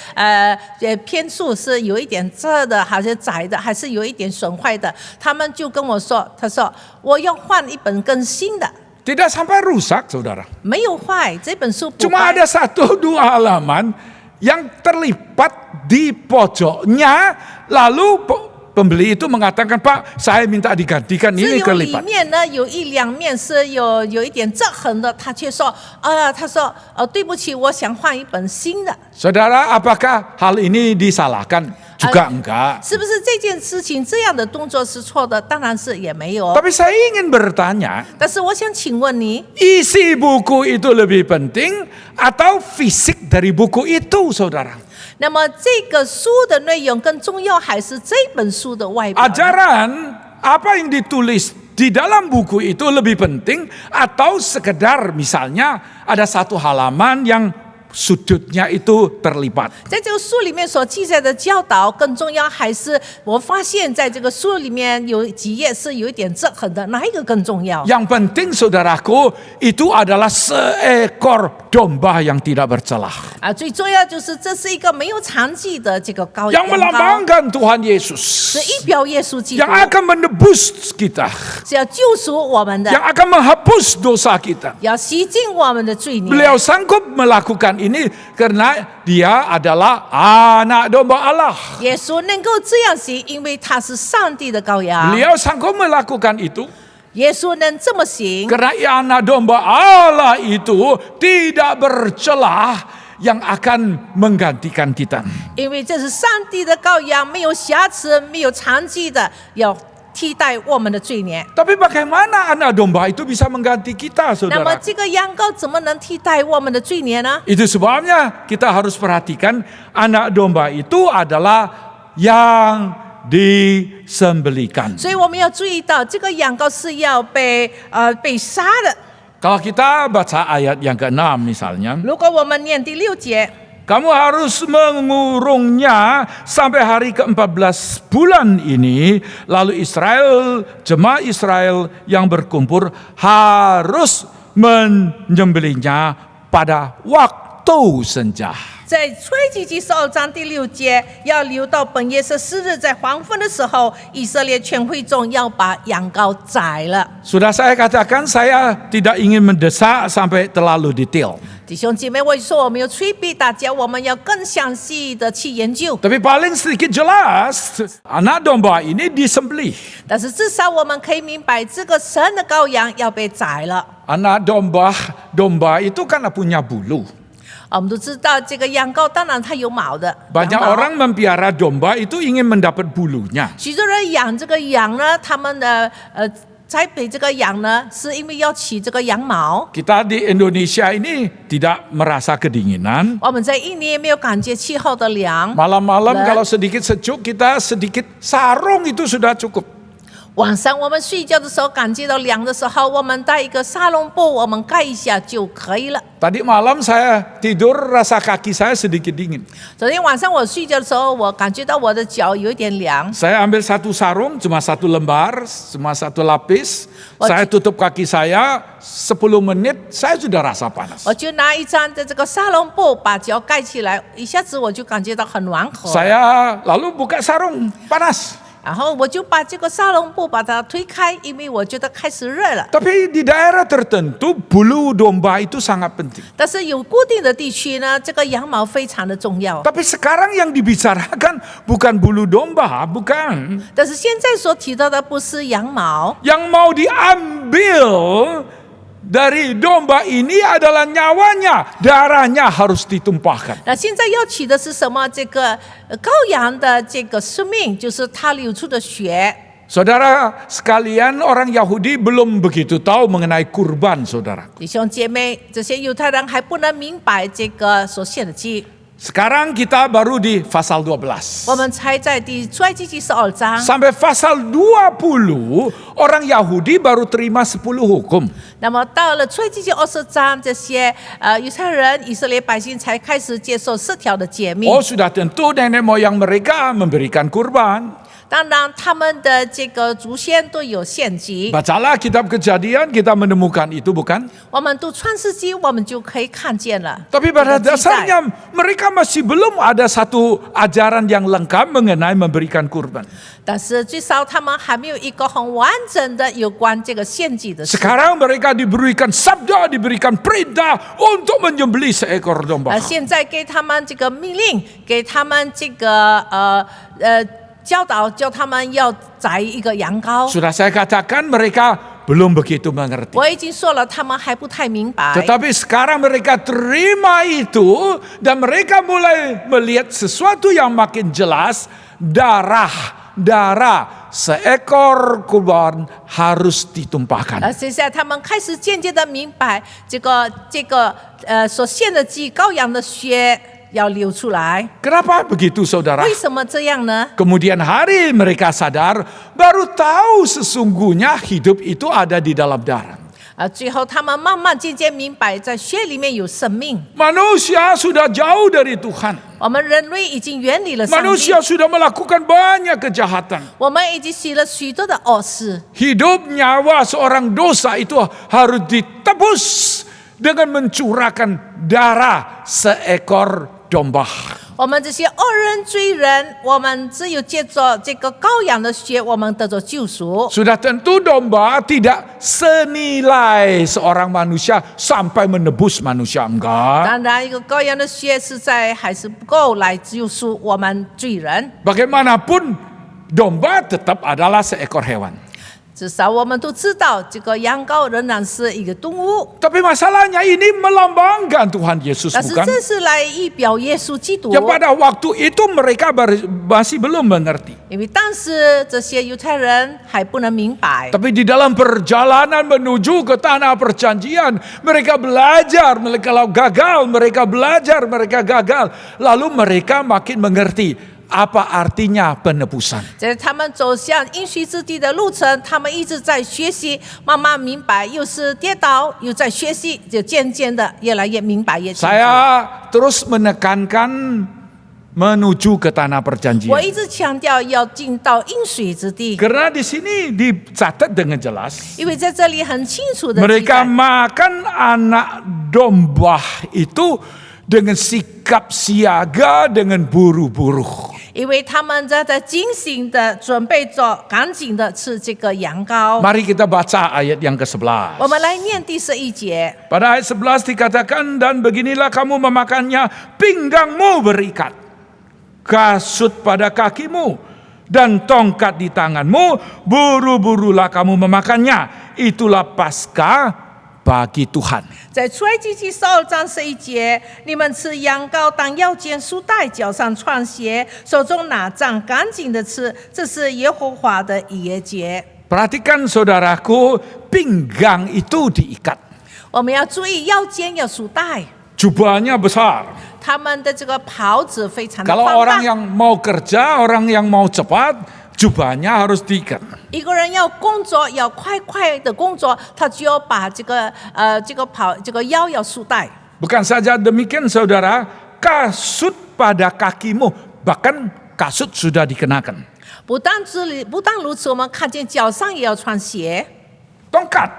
篇数是有一点窄的，还是窄的，还是有一点损坏的，他们就跟我说，他说我要换一本更新的。 Tidak sampai rusak, saudara. 没有坏，这本书不 Cuma 坏。 ada 1-2 halaman yang terlipat di pojoknya, lalu pembeli itu mengatakan, Pak, saya minta digantikan 只 ini 有里 kelipat. 面呢有1-2面是有一点折痕的，他却说，他说，对不起，我想换一本新的。 Saudara, apakah hal ini disalahkan? Juga enggak. 是不是这件事情这样的动作是错的？当然是也没有。 Tapi saya ingin bertanya, 但是我想请问你， isi buku itu lebih penting atau fisik dari buku itu, saudara? 那么这个书的内容更重要，还是这本书的外表呢？ Ajaran apa yang ditulis di dalam buku itu lebih penting atau sekedar misalnya ada satu halaman yang sudutnya itu terlipat. 在这个书里面所记载的教导更重要，还是我发现在这个书里面有几页是有一点折痕的，哪一个更重要？ Yang penting saudaraku itu adalah seekor domba yang tidak bercelah. 最重要就是这是一个没有残疾的这个羔 Yang 羊羔， melambangkan Tuhan Yesus. 是一表耶稣基督 Yang，akan menebus kita. 是要救赎我们的， Yang akan menghapus dosa kita. 要洗净我们的罪孽。 Beliau sanggup melakukan ini karena dia adalah anak domba Allah. 耶稣能够这样行，因为他是上帝的羔羊。 Beliau sanggup melakukan itu 耶稣能这么行， karena anak domba Allah itu tidak bercelah yang akan menggantikan kita. 因为这是上帝的羔羊，没有瑕疵、没有残疾的，要替代我们的罪孽。 Tapi bagaimana anak domba itu bisa mengganti kita, 那么 saudara? 这个羊羔怎么能替代我们的罪孽呢？ Itu sebabnya kita harus perhatikan anak domba itu adalah yang disembelikan. 所以我们要注意到，这个羊羔是要被杀的。 Kalau kita baca ayat yang ke-6 misalnya, 如果我们念第6节， kamu harus mengurungnya sampai hari ke-14 bulan ini, lalu jemaah Israel yang berkumpul harus menyembelihnya pada waktu senja. 在出埃及记12章第6节，要留到本月14日，在黄昏的时候，以色列全会众要把羊羔宰了。 Sudah saya katakan saya tidak ingin mendesak sampai terlalu detail. 弟兄姐妹，我说我们有催逼大家，我们要更详细的去研究。 Tapi paling sedikit jelas, anak domba ini disembelih. 但是至少我们可以明白，这个神的羔羊要被宰了。 Anak domba itu kan punya bulu. 我们都知道，这个羊羔当然它有毛的。 Banyak 羊毛 orang mempiara domba itu ingin mendapat bulunya. 许多人养这个羊呢，他们的栽培这个羊呢，是因为要取这个羊毛。 Kita di Indonesia ini tidak merasa kedinginan. 我们在印尼也没有感觉气候的凉。 Malam-malam Lah. kalau sedikit sejuk kita sedikit sarung itu sudah cukup. 晚上我们睡觉的时候感觉到凉的时候，我们带一个沙龙布，我们盖一下就可以了。 Tadi malam saya tidur rasa kaki saya sedikit dingin. 昨天晚上我睡觉的时候，我感觉到我的脚有一点凉。 Saya ambil satu sarung, cuma satu lembar, cuma satu lapis. Oh, Saya tutup kaki saya 10 menit, saya sudah rasa panas. 我就拿一张的这个沙龙布把脚盖起来，一下子我就感觉到很暖和。 Saya lalu buka sarung, panas. 然后我就把这个沙龙布把它推开，因为我觉得开始热了。 Tapi di daerah tertentu bulu domba itu sangat penting. 但是有固定的地区呢，这个羊毛非常的重要。 Tapi sekarang yang dibicarakan bukan bulu domba, bukan. 但是现在所提到的不是羊毛， Yang mau diambil dari domba ini adalah nyawanya, darahnya harus ditumpahkan. 那现在要取的是什么？这个羔羊的这个生命，就是它流出的血。 Saudara sekalian, orang Yahudi belum begitu tahu mengenai kurban, saudara. 弟兄姐妹，这些犹太人还不能明白这个所献的祭。 Sekarang kita baru di pasal 12. 我们才在第出埃及记12章， Sampai pasal 20, orang Yahudi baru terima 10 hukum. 那么到了出埃及记20章，这些犹太人、以色列百姓才开始接受10条的诫命。 Oh, sudah tentu nenek moyang mereka memberikan kurban. 当然，他们的这个祖先都有献祭。 Bacalah kitab Kejadian, kita menemukan itu, bukan? 我们读创世纪，我们就可以看见了。 Tapi pada 这个记载 dasarnya mereka masih belum ada satu ajaran yang lengkap mengenai memberikan kurban. 但是最少他们还没有一个很完整的有关这个献祭的事。 Sekarang mereka diberikan sabda, diberikan perintah untuk menyembelih seekor domba. 现在给他们这个命令，给他们这个教导，叫他们要宰一个羊羔。 Sudah saya katakan mereka belum begitu mengerti. 我已经说了，他们还不太明白。 Tetapi sekarang mereka terima itu dan mereka mulai melihat sesuatu yang makin jelas, darah seekor kurban harus ditumpahkan. 现在他们开始渐渐的明白，这个所献的祭羔羊的血要流出来。 Kenapa begitu, saudara? 为什么这样呢？ Kemudian hari mereka sadar, baru tahu sesungguhnya hidup itu ada di dalam darah. 最后他们慢慢渐渐明白，在血里面有生命。 Manusia sudah jauh dari Tuhan. 我们人类已经远离了上帝， Manusia sudah melakukan banyak kejahatan. 我们已经许了许多的恶事。 Hidup nyawa seorang dosa itu harus ditebus dengan mencurahkan darah seekor domba. 我们这些恶人罪人，我们只有借着这个羔羊的血，我们得着救赎。 Sudah tentu domba tidak senilai seorang manusia sampai menebus manusia, enggak. 当然，一个羔羊的血实在还是不够来救赎我们罪人。 Bagaimanapun domba tetap adalah seekor hewan. 至少我们都知道，这个羊羔仍然是一个动物。 Tapi masalahnya ini melambangkan Tuhan Yesus, 但是 bukan? 这是来预表耶稣基督。 Yang pada waktu itu mereka masih belum mengerti. 因为当时这些犹太人还不能明白。 Tapi di dalam perjalanan menuju ke tanah perjanjian, mereka belajar, kalau gagal, mereka belajar, mereka gagal. Lalu mereka makin mengerti apa artinya penebusan. 在他们走向应许之地的路程，他们一直在学习，慢慢明白，又是跌倒，又在学习，就渐渐的越来越明白，越清楚。 Saya terus menekankan menuju ke tanah 我 perjanjian. 一直强调要进到应许之地， Karena di sini dicatat dengan jelas. 因为在这里很清楚的记 Mereka 载， makan anak domba itu dengan sikap siaga, dengan buru-buru. 因为他们在精心的准备着，赶紧的吃这个羊羔。 Mari kita baca ayat yang ke-11. 我们来念第11节。 Pada ayat 11 dikatakan, dan beginilah kamu memakannya, pinggangmu berikat, kasut pada kakimu, dan tongkat di tanganmu, buru-burulah kamu memakannya. Itulah Paskah bagi Tuhan. 在出埃及记12章11节，你们吃羊羔，当腰间束带，脚上穿鞋，手中拿杖，赶紧的吃，这是耶和华的逾越节。 Perhatikan saudaraku, pinggang itu diikat. 我们要注意腰间要束带， Jubahnya besar. 他们的这个袍子非常的 Kalau 宽 orang 大。 yang mau kerja, orang yang mau cepat, jubahnya harus diikat. 一个人要工作，要快快的工作，他就要把这个腰要束带。 Bukan saja demikian saudara, kasut pada kakimu, bahkan kasut sudah dikenakan. 不但如此，我们看见脚上也要穿鞋， Tongkat.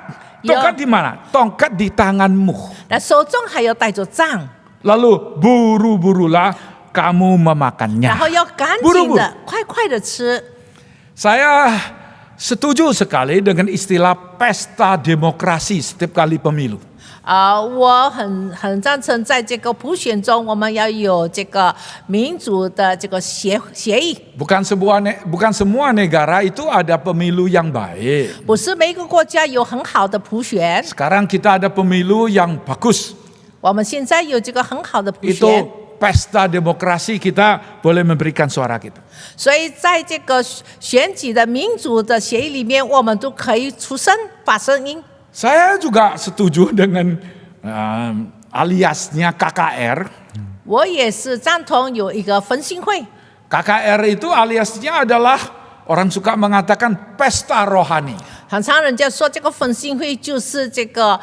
Tongkat di mana? Tongkat di tanganmu. 那手中还要带着杖， Lalu buru-burulah kamu memakannya. 然后要赶紧 Buru-buru. 的、快快的吃。 Saya setuju sekali dengan istilah pesta demokrasi setiap kali pemilu. 我很赞成，在这个普选中，我们要有这个民主的这个协议。 Bukan semua negara itu ada pemilu yang baik. 不是每个国家有很好的普选， Sekarang kita ada pemilu yang bagus. 我们现在有这个很好的普 Itu 选， pesta demokrasi, kita boleh memberikan suara kita. 所以在这个选举的民主的协议里面，我们都可以出声发声音。 Saya juga setuju dengan aliasnya KKR. 我也是赞同有一个分心会。 KKR itu aliasnya adalah orang suka mengatakan pesta rohani. 常常人家说这个分心会就是这个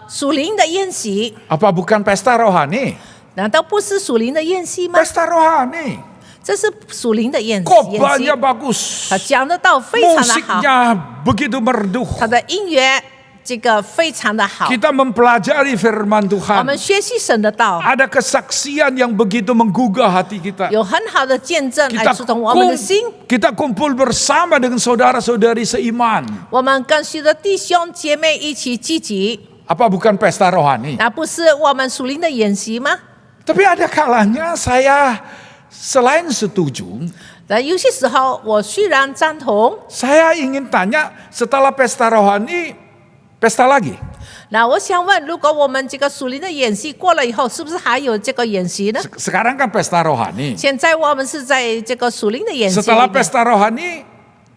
属灵的宴席， Apa bukan pesta rohani? 难道不是属灵的宴席吗？ Pesta rohani. 这是属灵的宴席。 Khotbahnya bagus. 他讲的道非常的好， Musiknya begitu merdu. 他的音乐这个非常的好。 Kita mempelajari firman 我 Tuhan. 们学习神的道， Ada kesaksian yang begitu menggugah hati kita. 有很好的见证来 Kita, 触动我们的心。 kita kumpul bersama dengan saudara-saudari seiman. 我们跟随着弟兄姐妹一起积极， Apa bukan pesta rohani? 那不是我们属灵的演习吗？ Tapi ada kalanya saya selain setuju, 那有些时候我虽然赞同， saya ingin tanya setelah pesta rohani, pesta lagi. 那我想问，如果我们这个属灵的演习过了以后，是不是还有这个演习呢？ Sekarang kan pesta rohani. 现在我们是在这个属灵的演习里 Setelah 面。 pesta rohani,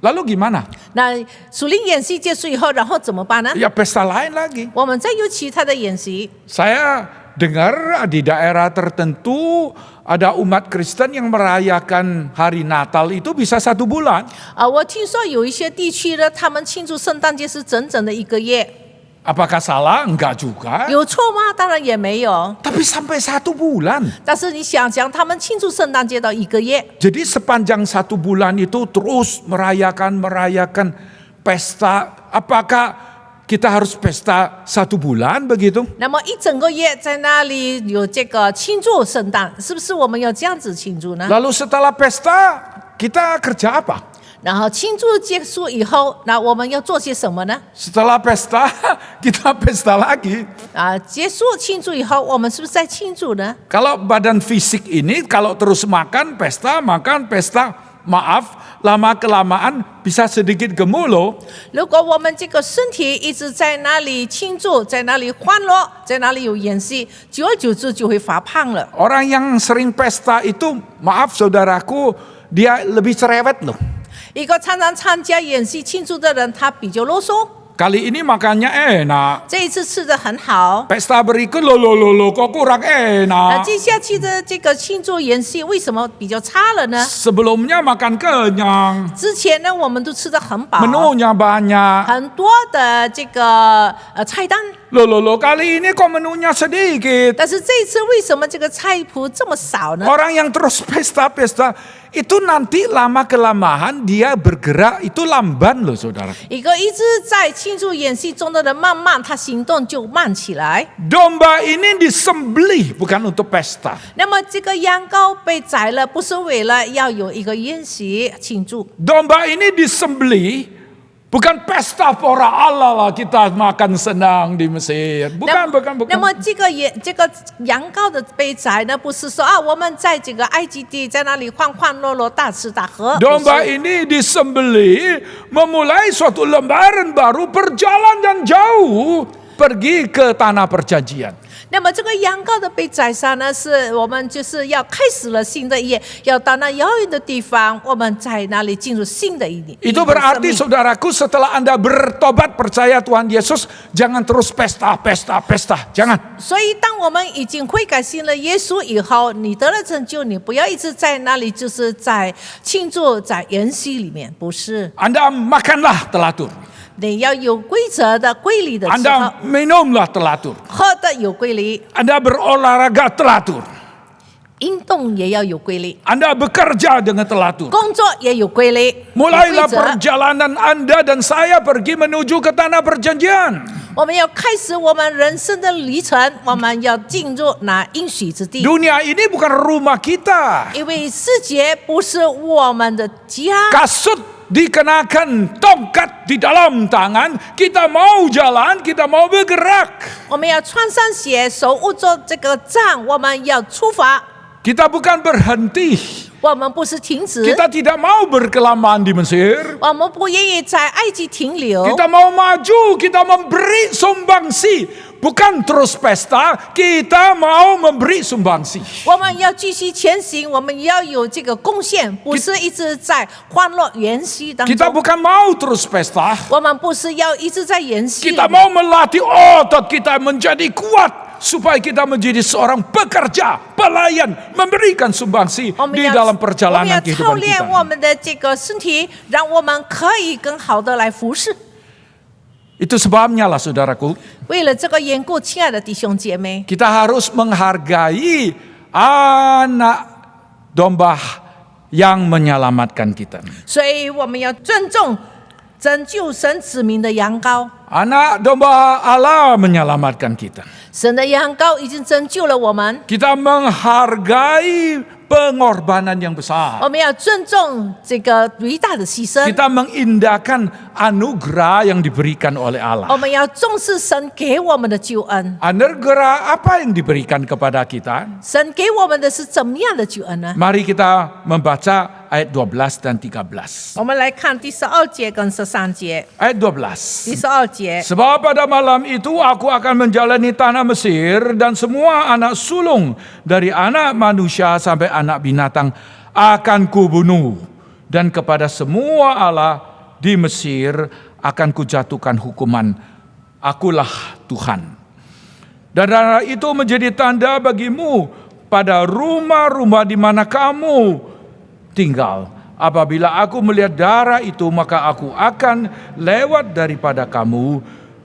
lalu gimana? 那属灵演习结束以后，然后怎么办呢？ Ya pesta lain lagi. 我们再有其他的演习。 Saya dengar di daerah tertentu ada umat Kristen yang merayakan hari Natal itu bisa 1 bulan. 我听说有一些地区呢，他们庆祝圣诞节是整整的1个月， Apakah salah? Enggak juga. 有错吗？当然也没有。 Tapi sampai 1 bulan. 但是你想想，他们庆祝圣诞节到1个月， Jadi sepanjang 1 bulan itu terus merayakan pesta. Apakah kita harus pesta 1 bulan begitu? 那么一整个月在那里有这个庆祝圣诞，是不是我们要这样子庆祝呢？ Lalu setelah pesta kita kerja apa? 然后庆祝结束以后，那我们要做些什么呢？ Setelah pesta kita pesta lagi. 结束庆祝以后，我们是不是在庆祝呢？ Kalau badan fisik ini kalau terus makan pesta, maaf, lama kelamaan bisa sedikit gemuk loh. 如果我们这个身体一直在那里庆祝，在那里欢乐，在那里有演戏，久而久之就会发胖了。 Orang yang sering pesta itu, maaf saudaraku, dia lebih cerewet loh. 一个常常参加演戏庆祝的人，他比较啰嗦。 Kali ini makannya enak. 这一次吃的很好， Pesta berikut loh, kok kurang 那 enak. 接下去的这个庆祝演戏为什么比较差了呢？ Sebelumnya makan kenyang, 之前呢，我们都吃得很饱， menunya banyak. 很多的这个菜单， Loh, kali ini kok menunya sedikit. 但是这一次为什么这个菜谱这么少呢？ Orang yang terus pesta itu nanti lama-kelamaan dia bergerak, itu lamban loh saudara. 一个一直在庆祝演戏中的人，慢慢他行动就慢起来。 Domba ini disembelih bukan untuk pesta. 那么这个羊羔被宰了，不是为了要有一个宴席庆祝。 Domba ini disembelih bukan pesta para Allah lah kita makan senang di Mesir. Bukan. 那么这个羊羔的被宰呢，不是说啊，我们在这个埃及地在那里欢欢乐乐大吃大喝。 Domba ini disembelih memulai suatu lembaran baru, perjalanan jauh pergi ke tanah perjanjian. 那么这个羊羔的被宰杀呢，是我们就是要开始了新的一页，要到那遥远的地方，我们在那里进入新的一年。 Itu berarti saudaraku, setelah Anda bertobat percaya Tuhan Yesus, jangan terus pesta, jangan. 所以，当我们已经悔改信了耶稣以后，你得了拯救，你不要一直在那里，就是在庆祝在筵席里面，不是。 Anda makanlah telatur. 你要有规则的、规律的吃喝， Anda minumlah telatur. 喝的有规律， Anda berolahraga telatur. 运动也要有规律， Anda bekerja dengan telatur. 工作也有规律。 Mulailah 有规则 perjalanan Anda dan saya pergi menuju ke tanah perjanjian. 我们要开始我们人生的旅程，我们要进入那应许之地。 Dunia ini bukan rumah kita. 因为世界不是我们的家， Kasut dikenakan, tongkat di dalam tangan, kita mau jalan, kita mau bergerak. 我们要穿上鞋，手握着这个杖，我们要出发。 Kita bukan berhenti. 我们不是停止， Kita tidak mau berkelamaan di Mesir. 我们不愿意在埃及停留。 Kita mau maju, kita memberi sumbangsi. Bukan terus pesta, kita mau memberi sumbangsi. 我们要继续前行，我们要有这个贡献，不是一直在欢乐筵席当 Kita 中。 bukan mau terus pesta. 我们不是要一直在筵席里 Kita 面， mau melatih otot kita menjadi kuat. Supaya kita menjadi seorang pekerja, pelayan, memberikan sumbangsi 我们 di 要 dalam 我们 perjalanan 要操 kehidupan 练 kita. 我们的这个身体，让我们可以更好的来服侍。 Itu sebabnya lah saudaraku, 为了这个缘故，亲爱的弟兄姐妹， kita harus menghargai anak domba yang menyelamatkan kita. 所以我们要尊重拯救神子民的羊羔。 Anak domba Allah menyelamatkan kita. 神的羊羔已经拯救了我们， Kita menghargai pengorbanan yang besar. 我们要尊重这个伟大的牺牲， Kita mengindahkan anugerah yang diberikan oleh 我 Allah. 们要重视神给我们的救恩。 Anugerah apa yang diberikan kepada kita? 神给我们的是怎么样的救恩呢？ Mari kita membaca ayat 12 dan 13. 我们来看第12节跟13节。 Ayat 12. 第12节， Sebab pada malam itu aku akan menjalani tanah Mesir dan semua anak sulung dari anak manusia sampai anak binatang akan kubunuh. Dan kepada semua Allah di Mesir akan kujatuhkan hukuman. Akulah Tuhan. Dan darah itu menjadi tanda bagimu pada rumah-rumah di mana kamu tinggal. Apabila aku melihat darah itu, maka aku akan lewat daripada kamu.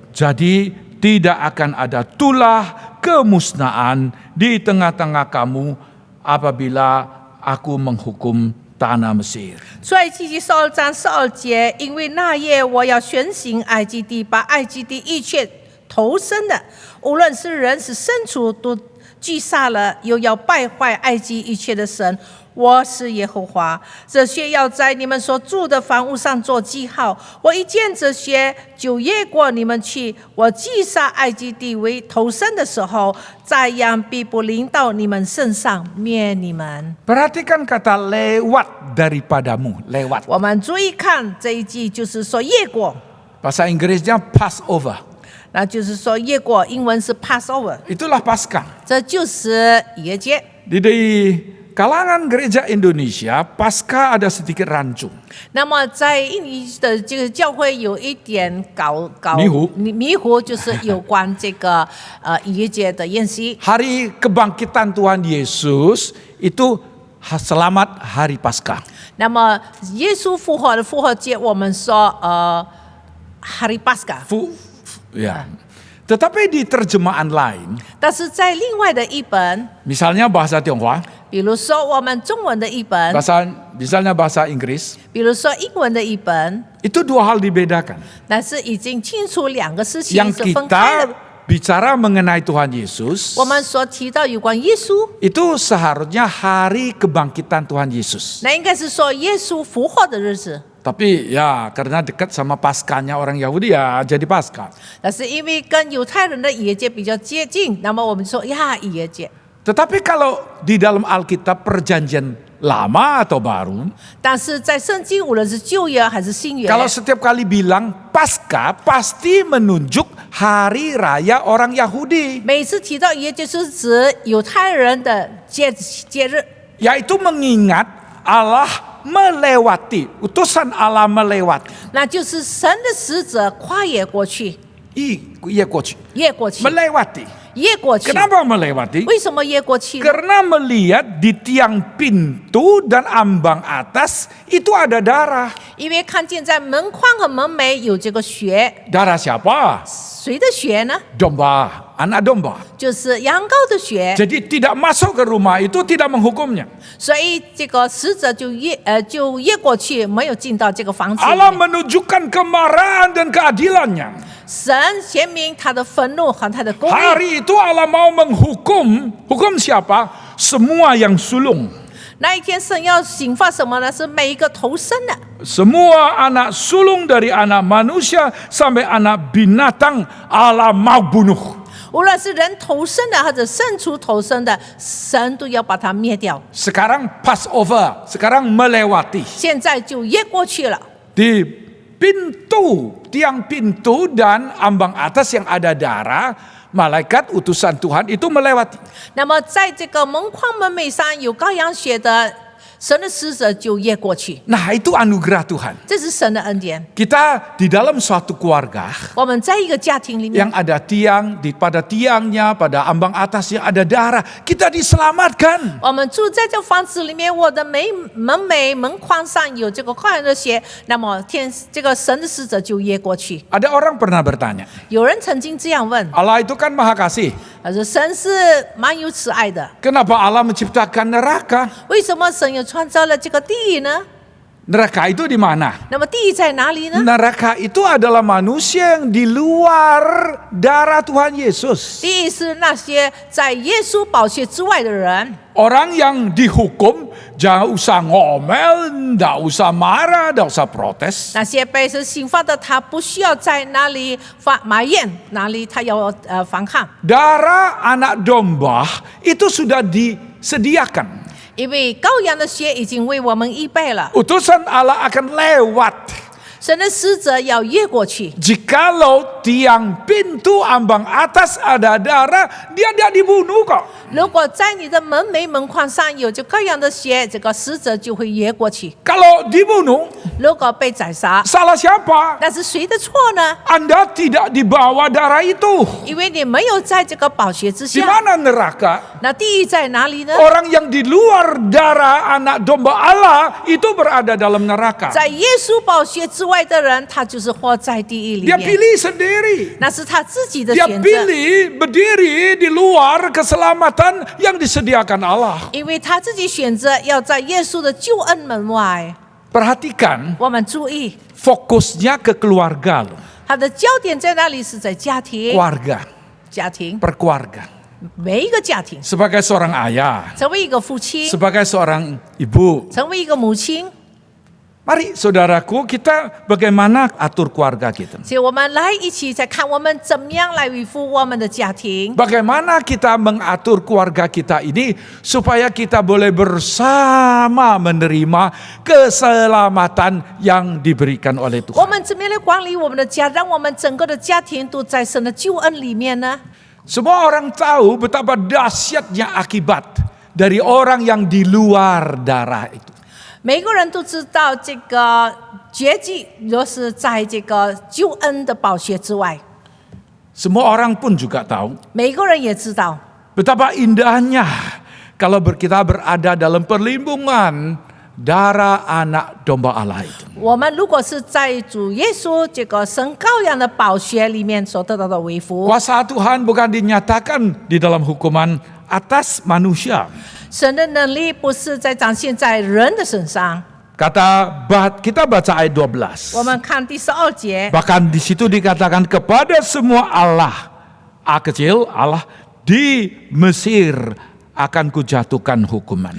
Jadi tidak akan ada tulah kemusnahan di tengah-tengah kamu apabila aku menghukum tanah Mesir. 所以记记12章12节，因为那夜我要宣行埃及地，把埃及地一切投生的，无论是人是牲畜，都击杀了，又要败坏埃及一切的神。我是耶和华，这些要在你们所住的房屋上做记号。我一见这些，就越过你们去。我击杀埃及地为投生的时候，再样必不临到你们身上，灭你们。 Perhatikan kata lewat daripadamu, lewat. 我们注意看这一句，就是说越过， Bahasa Inggrisnya Passover. 那就是说越过，英文是 Passover， Itulah Paskah. 这就是逾越节。 Di kalangan gereja Indonesia, Paskah ada sedikit rancu. 那么在印尼的这个教会有一点迷糊，就是有关这个逾越节的宴席。 Hari kebangkitan Tuhan Yesus itu selamat hari Paskah. 那么耶稣复活的复活节，我们说hari Paskah。 Ya. Tetapi di terjemahan lain, 但是在另外的一本， misalnya bahasa Tionghoa, 比如说我们中文的译本， misalnya bahasa Inggris, 比如说英文的译本， itu dua hal dibedakan. 但是已经清楚两个事情 Yang 是分开 kita 的。 bicara mengenai Tuhan Yesus, 我们所提到有关耶稣， itu seharusnya hari kebangkitan Tuhan Yesus. 那应该是说耶稣复活的日子。 Tapi ya karena dekat sama Paskahnya orang Yahudi ya jadi Paskah. 但是因为跟犹太人的逾越节比较接近，那么我们说呀逾越节。 Tetapi kalau di dalam Alkitab perjanjian lama atau baru, 但是在圣经无论是旧约还是新约， kalau setiap kali bilang Paskah pasti menunjuk hari raya orang Yahudi, 每次提到逾越节是指犹太人的节日， yaitu mengingat Allah melewati, utusan Allah melewati. 那就是神的使者跨越过去， Iya coach, 越过去， melewati. 越过去。 Kenapa melewati? 为什么越过去呢？ Karena melihat di tiang pintu dan ambang atas itu ada darah. 因为看见在门框和门楣有这个血， Darah siapa? 谁的血呢？ Domba, anak domba. 就是羊羔的血。 Jadi tidak masuk ke rumah itu tidak menghukumnya. 所以这个使者就越过去，没有进到这个房子里 Allah 面。 menunjukkan kemarahan dan keadilannya. 神显明他的愤怒和他的公义。 Hari itu Allah mau hukum siapa? Semua yang sulung. 那一天神要刑罚什么呢？是每一个投生的， Semua anak sulung dari anak manusia sampai anak binatang Allah mau bunuh. 无论是人投生的或者牲畜投生的，神都要把它灭掉。 Sekarang Passover, sekarang melewati. 现在就越过去了。 Di tiang pintu dan ambang atas yang ada darah, malaikat utusan Tuhan itu melewati. 那么在这个门框门楣上有羔羊血的，神的使者就越过去， Nah itu anugerah Tuhan. 这是神的恩典。 Kita di dalam suatu keluarga 我们在一个家庭里面 yang，ada tiang, pada tiangnya, pada ambang atasnya ada darah, kita diselamatkan. 我们住在这房子里面，我的门楣门框上有这个羔羊的血，那么这个神的使者就越过去。 Ada orang pernah bertanya, 有人曾经这样问， Allah itu kan maha kasih. 他说神是蛮有慈爱的， Kenapa Allah menciptakan neraka? 为什么神又创造了这个地狱呢？ Neraka itu di mana? 那么地狱在哪里呢？ Neraka itu adalah manusia yang di luar darah Tuhan Yesus. 地狱是那些在耶稣宝血之外的人， Orang yang dihukum jangan usah ngomel, nggak usah marah, nggak usah protes. 那些被神刑罚的，他不需要在哪里埋怨，哪里他要反抗， Darah anak domba itu sudah disediakan. 因为羔羊的血已经为我们预备了， Utusan Allah akan lewat. 神的使者要越过去。 Jikalau tiang pintu ambang atas ada darah, dia tidak dibunuh kok. 如果在你的门楣门框上有这羔羊的血，这个使者就会越过去。 Kalau dibunuh, 如果被宰杀， salah siapa? 那是谁的错呢？ Anda tidak dibawa darah itu. 因为你没有在这个宝血之 Di 下。 mana neraka? 那地狱在哪里呢？ Orang yang di luar darah anak domba Allah itu berada dalam neraka. 在耶稣宝血之外的人，他就是活在地狱里 Dia 面， pilih sendiri. 那是他自己的 Dia 选择。 pilih berdiri di luar keselamatan yang disediakan Allah. 因为他自己选择要在耶稣的救恩门外。 Perhatikan 我们注意， fokusnya ke keluarga loh. 他的焦点在哪里？是在家庭， Keluarga, 家庭， perkeluarga. 每一个家庭， Sebagai seorang ayah, 成为一个夫妻， sebagai seorang ibu. 成为一个母亲。 Mari saudaraku, kita bagaimana atur keluarga kita. 所以我们来一起再看我们怎么样来维护我们的家庭。 Bagaimana kita mengatur keluarga kita ini supaya kita boleh bersama menerima keselamatan yang diberikan oleh 我 Tuhan. 们怎么样来管理我们的家，让我们整个的家庭都在神的救恩里面呢？ Semua orang tahu betapa dahsyatnya akibat dari orang yang di luar darah itu. 每个人都知道这个结局，就是在这个救恩的宝血之外。 Semua orang pun juga tahu 每个人也知道， betapa indahnya kalau kita berada dalam perlindungan darah anak domba Allah itu. 我们如果是在主耶稣这个神羔羊的宝血里面所得到的维护， Kuasa Tuhan bukan dinyatakan di dalam hukuman atas manusia. 神的能力不是在展现在人的身上。 Kita baca ayat 12. 我们看第12节， Bahkan di situ dikatakan kepada semua Allah, A kecil, Allah di Mesir akan kujatuhkan hukuman.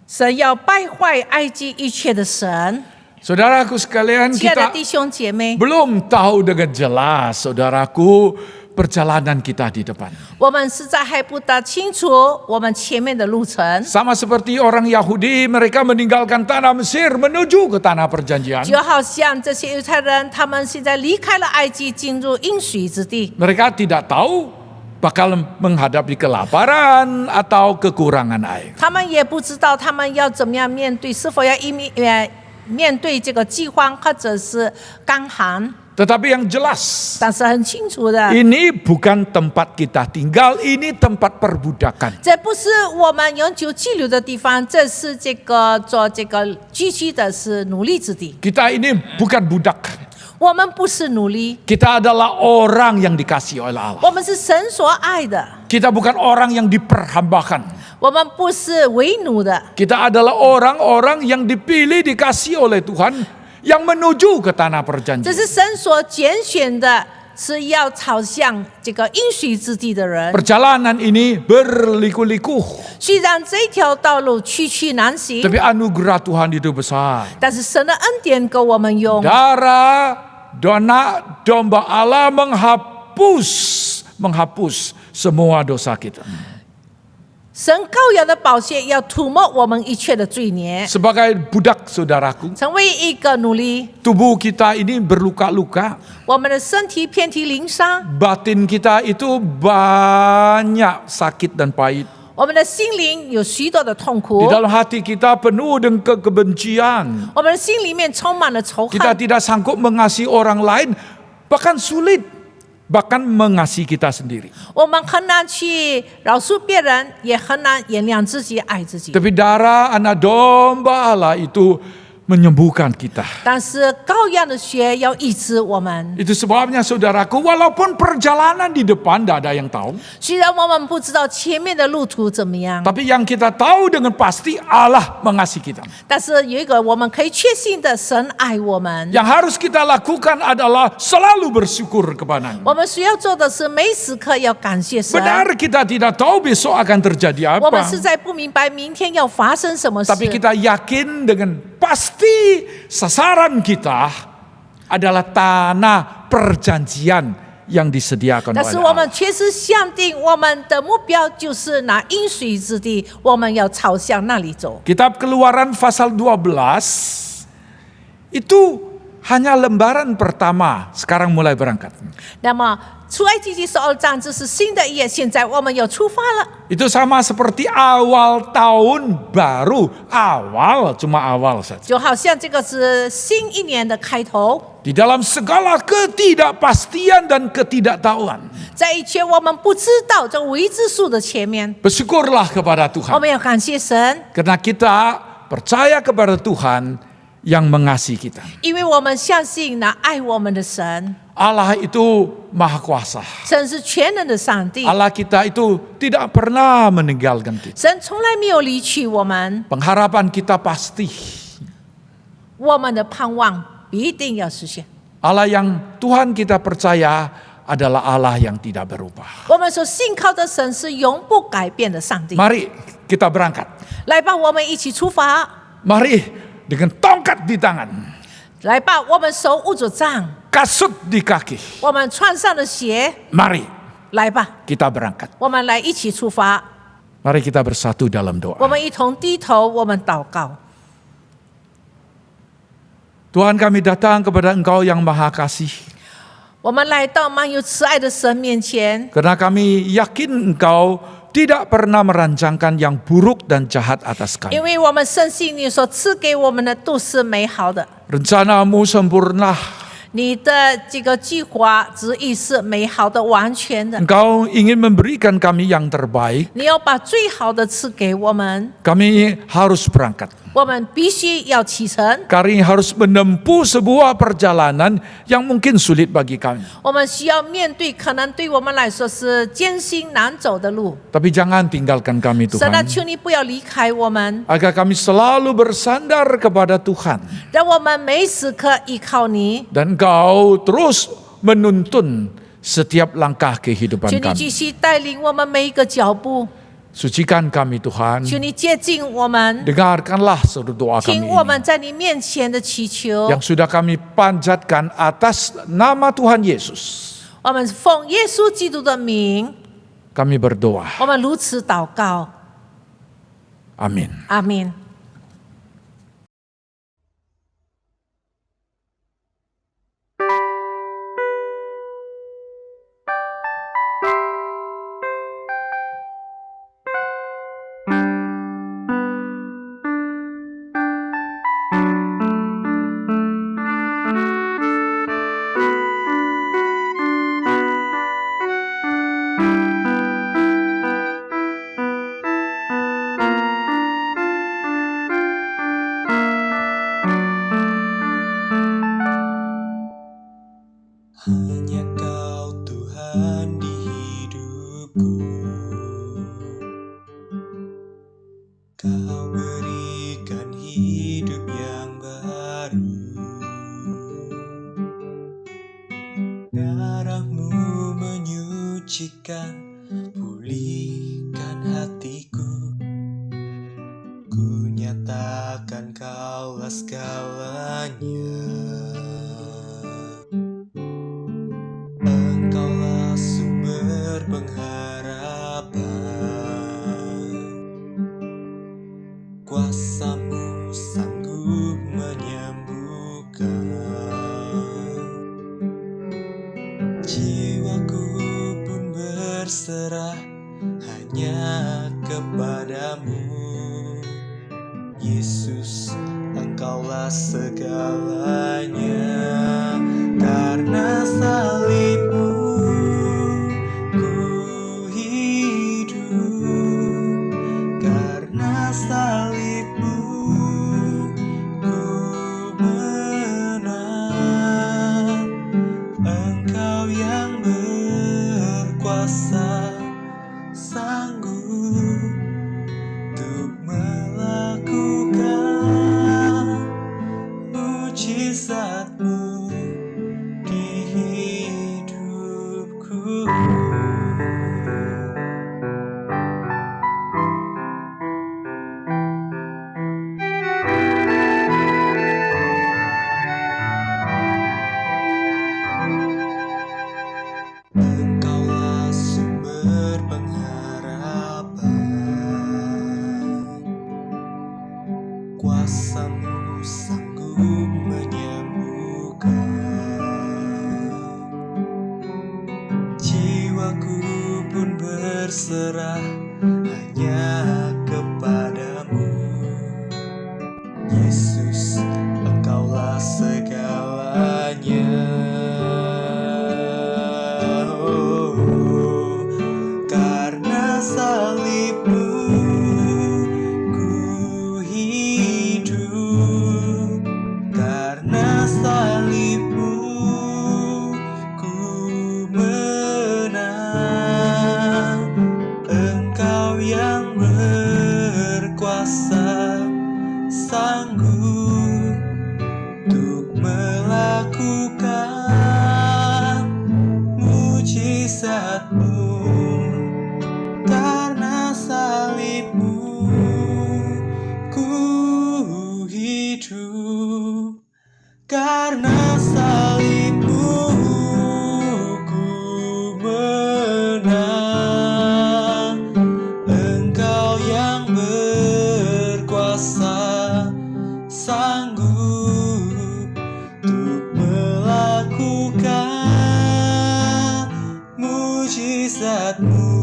神要败坏埃及一切的神。 Saudaraku sekalian, 亲爱的 kita 弟兄姐妹， belum tahu dengan jelas, saudaraku, perjalanan kita di depan. 我们实在还不大清楚我们前面的路程。 Sama seperti orang Yahudi, mereka meninggalkan tanah Mesir menuju ke tanah perjanjian. 就好像这些犹太人，他们现在离开了埃及，进入应许之地。 Mereka tidak tahu bakal menghadapi kelaparan atau kekurangan air. 他们也不知道他们要怎么样面对，是否要面对这个饥荒或者是干旱。 Tetapi yang jelas, 但是很清楚的， ini bukan tempat kita tinggal, ini tempat perbudakan. 这不是我们永久居留的地方，这是这个做这个居居的是奴隶之地。 Kita ini bukan budak. 我们不是奴隶， Kita adalah orang yang dikasih oleh Allah. 我们是神所爱的， Kita bukan orang yang diperhambakan. 我们不是为奴的， Kita adalah orang-orang yang dipilih, dikasih oleh Tuhan yang menuju ke tanah 这 perjanjian. 是神所拣选的，是要朝向这个应许之地的人。 Perjalanan ini berliku-liku, 虽然这条道路曲曲难行， tapi anugerah Tuhan itu besar. 但是神的恩典够我们用。 Darah domba Allah menghapus semua dosa kita. 神羔羊的宝血要涂抹我们一切的罪孽。 Sebagai budak saudaraku, 成为一个奴隶， tubuh kita ini berluka-luka, 我们的身体遍体鳞伤， batin kita itu banyak sakit dan pahit. 我们的心灵有许多的痛苦 Di，dalam hati kita penuh dengan kebencian. 我们的心里面充满了仇 Kita 恨。 tidak sanggup mengasihi orang lain, bahkan sulit, bahkan mengasihi kita sendiri. 我们很难去饶恕别人，也很难原谅自己、爱自己。 Tapi darah anak domba Allah itu menyembuhkan kita. 但是羔羊的血要医治我们。 Itu sebabnya saudaraku, walaupun perjalanan di depan tidak ada yang tahu, 虽然我们不知道前面的路途怎么样， tapi yang kita tahu dengan pasti Allah mengasihi kita. 但是有一个我们可以确信的，神爱我们。 Yang harus kita lakukan adalah selalu bersyukur kepadanya. 我们需要做的是每时刻要感谢神。 Benar kita tidak tahu besok akan terjadi 我们 apa, 实在不明白明天要发生什么事， tapi kita yakin dengan pasti sasaran kita adalah tanah perjanjian yang disediakan 但 oleh 是我们 Allah. 确实想定我们的目标就是那应许之地，我们要朝向那里走。 Kitab Keluaran pasal 12 itu hanya lembaran pertama, sekarang mulai berangkat. 那么出埃及记12章这是新的一页，现在我们要出发了。 Itu sama seperti awal tahun baru, awal cuma awal saja. 就好像这个是新一年的开头， Di dalam segala ketidakpastian dan ketidaktahuan, 在一切我们不知道这未知数的前面， bersyukurlah kepada 我 Tuhan. 们要感谢神， Karena kita percaya kepada Tuhan yang mengasihi kita. 因为我们相信那爱我们的神， Allah itu maha kuasa. 神是全能的上帝， Allah kita itu tidak pernah meninggalkan kita. 神从来没有离弃我们， Pengharapan kita pasti. 我们的盼望必定要实现。 Allah yang Tuhan kita percaya adalah Allah yang tidak berubah. 我们所信靠的神是永不改变的上帝。 Mari kita berangkat. 来吧，我们一起出发。 Mari dengan tongkat di tangan, 来吧，我们手握着杖， kasut di kaki. 我们穿上了鞋。 Mari 来吧， kita berangkat. 我们来一起出发。 Mari kita bersatu dalam 我 doa. 们一同低头，我们祷告。 Tuhan, kami datang kepada Engkau yang maha kasih. 我们来到满有慈爱的神面前， Karena kami yakin Engkau tidak pernah merancangkan yang buruk dan jahat atas 因 kami. 为我们深信你所赐给我们的都是美好的， Rencana-Mu sempurna. 你的这个计划旨意是美好的、完全的。 Engkau ingin memberikan kami yang terbaik. 你要把最好的赐给我们， Kami harus berangkat. 我们必须要启程， Kami harus menempuh sebuah perjalanan yang mungkin sulit bagi kami. 我们需要面对可能对我们来说是艰辛难走的路。 Tapi jangan tinggalkan kami 神啊， Tuhan. 求你不要离开我们， Agar kami selalu bersandar kepada Tuhan. 让我们每时刻依靠你。 Dan Engkau terus menuntun setiap langkah kehidupan 求你 kami. 继续带领我们每一个脚步， Sucikan kami Tuhan. 求你接近我们， Dengarkanlah seluruh doa 听 kami 我们 ini. 在你面前的祈求。 Yang sudah kami panjatkan atas nama Tuhan Yesus. 我们奉耶稣基督的名， Kami berdoa. 我们如此祷告， Amin. 阿门。 Hanya Kau Tuhan di hidupku, Kau berikan hidup yang baru. Darah-Mu menyucikan, pulihkan hatiku. Ku nyatakan Kaulah segalanya. Engkaulah sumber pengharapan, kuasa-Mu sanggup menyembuhkan. Jiwaku pun berserah hanya kepada-Mu. Yesus, Engkaulah segalanya. Karena salib-Mu ku hidup, karena salib-Mu ku menang. Engkau yang berkuasa, sanggup untuk melakukan mujizat-Mu di hidupku. Engkaulah sumber pengharapan, kuasa-Mu sanggup menyembuhkan. Jiwaku pun berserah hanya kepada-Mu. Yesus, Engkaulah segalanya. Oh, karena salib-Mu ku hidup, karena salib-Mu ku menang. Engkau yang berkuasa, sanggup untuk melakukan mujizat-Mu. Karena salib-Mu ku hidup, karena salib-Mu ku menang. Engkau yang berkuasa, sanggup untuk melakukan mujizat-Mu.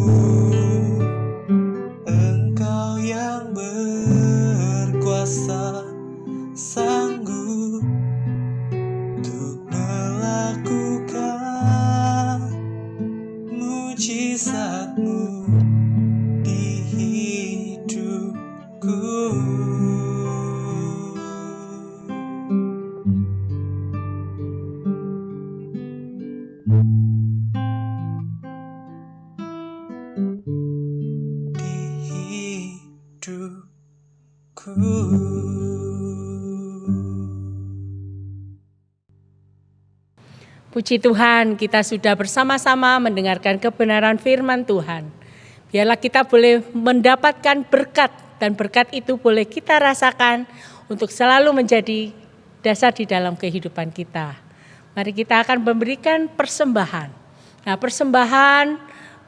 Engkau yang berkuasa, sanggup untuk melakukan mujizat-Mu di hidupku. di hidupku. Puji Tuhan, kita sudah bersama-sama mendengarkan kebenaran firman Tuhan. Biarlah kita boleh mendapatkan berkat, dan berkat itu boleh kita rasakan untuk selalu menjadi dasar di dalam kehidupan kita. Mari kita akan memberikan persembahan. Nah, persembahan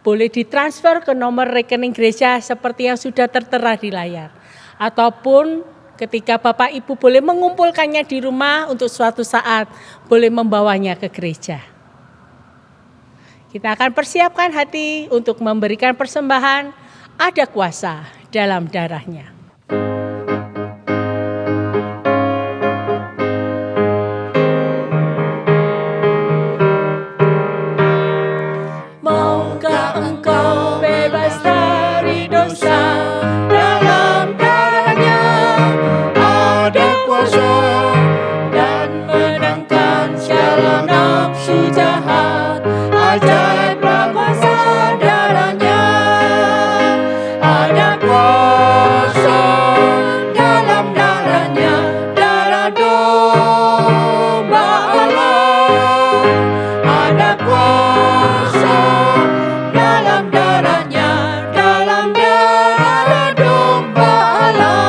boleh ditransfer ke nomor rekening gereja seperti yang sudah tertera di layar. Ataupun ketika Bapak Ibu boleh mengumpulkannya di rumah untuk suatu saat boleh membawanya ke gereja. Kita akan persiapkan hati untuk memberikan persembahan, ada kuasa dalam darahnya. Maukah engkau bebas dari dosa? Dalam darahnya ada kuasa dan menangkan segala nafsu jahat. Ajaiblah kuasa darahnya. Ada kuasa dalam darahnya, darah domba Allah. Ada kuasa dalam darahnya, dalam darah domba Allah.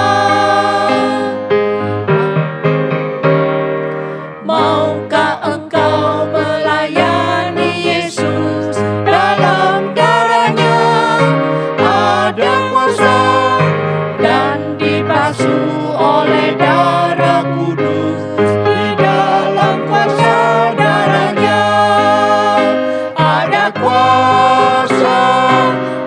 Maukah engkau melayani Yesus? Dalam darahnya ada kuasa dan dibasuh oleh darah kudus. Di dalam kuasa darahnya ada kuasa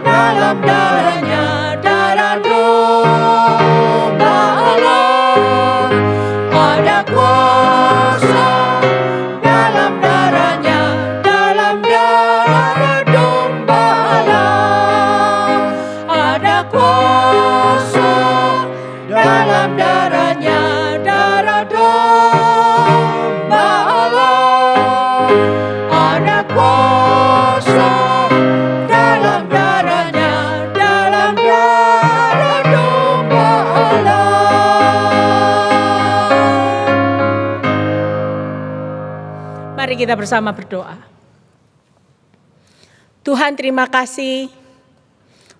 dalam darahnya, darah domba Allah. Ada kuasa dalam darahnya, dalam darah domba Allah. Ada kuasa dalam darahnya, darah domba Allah. Ada kuasa dalam darahnya, dalam darah domba Allah. Mari kita bersama berdoa. Tuhan, terima kasih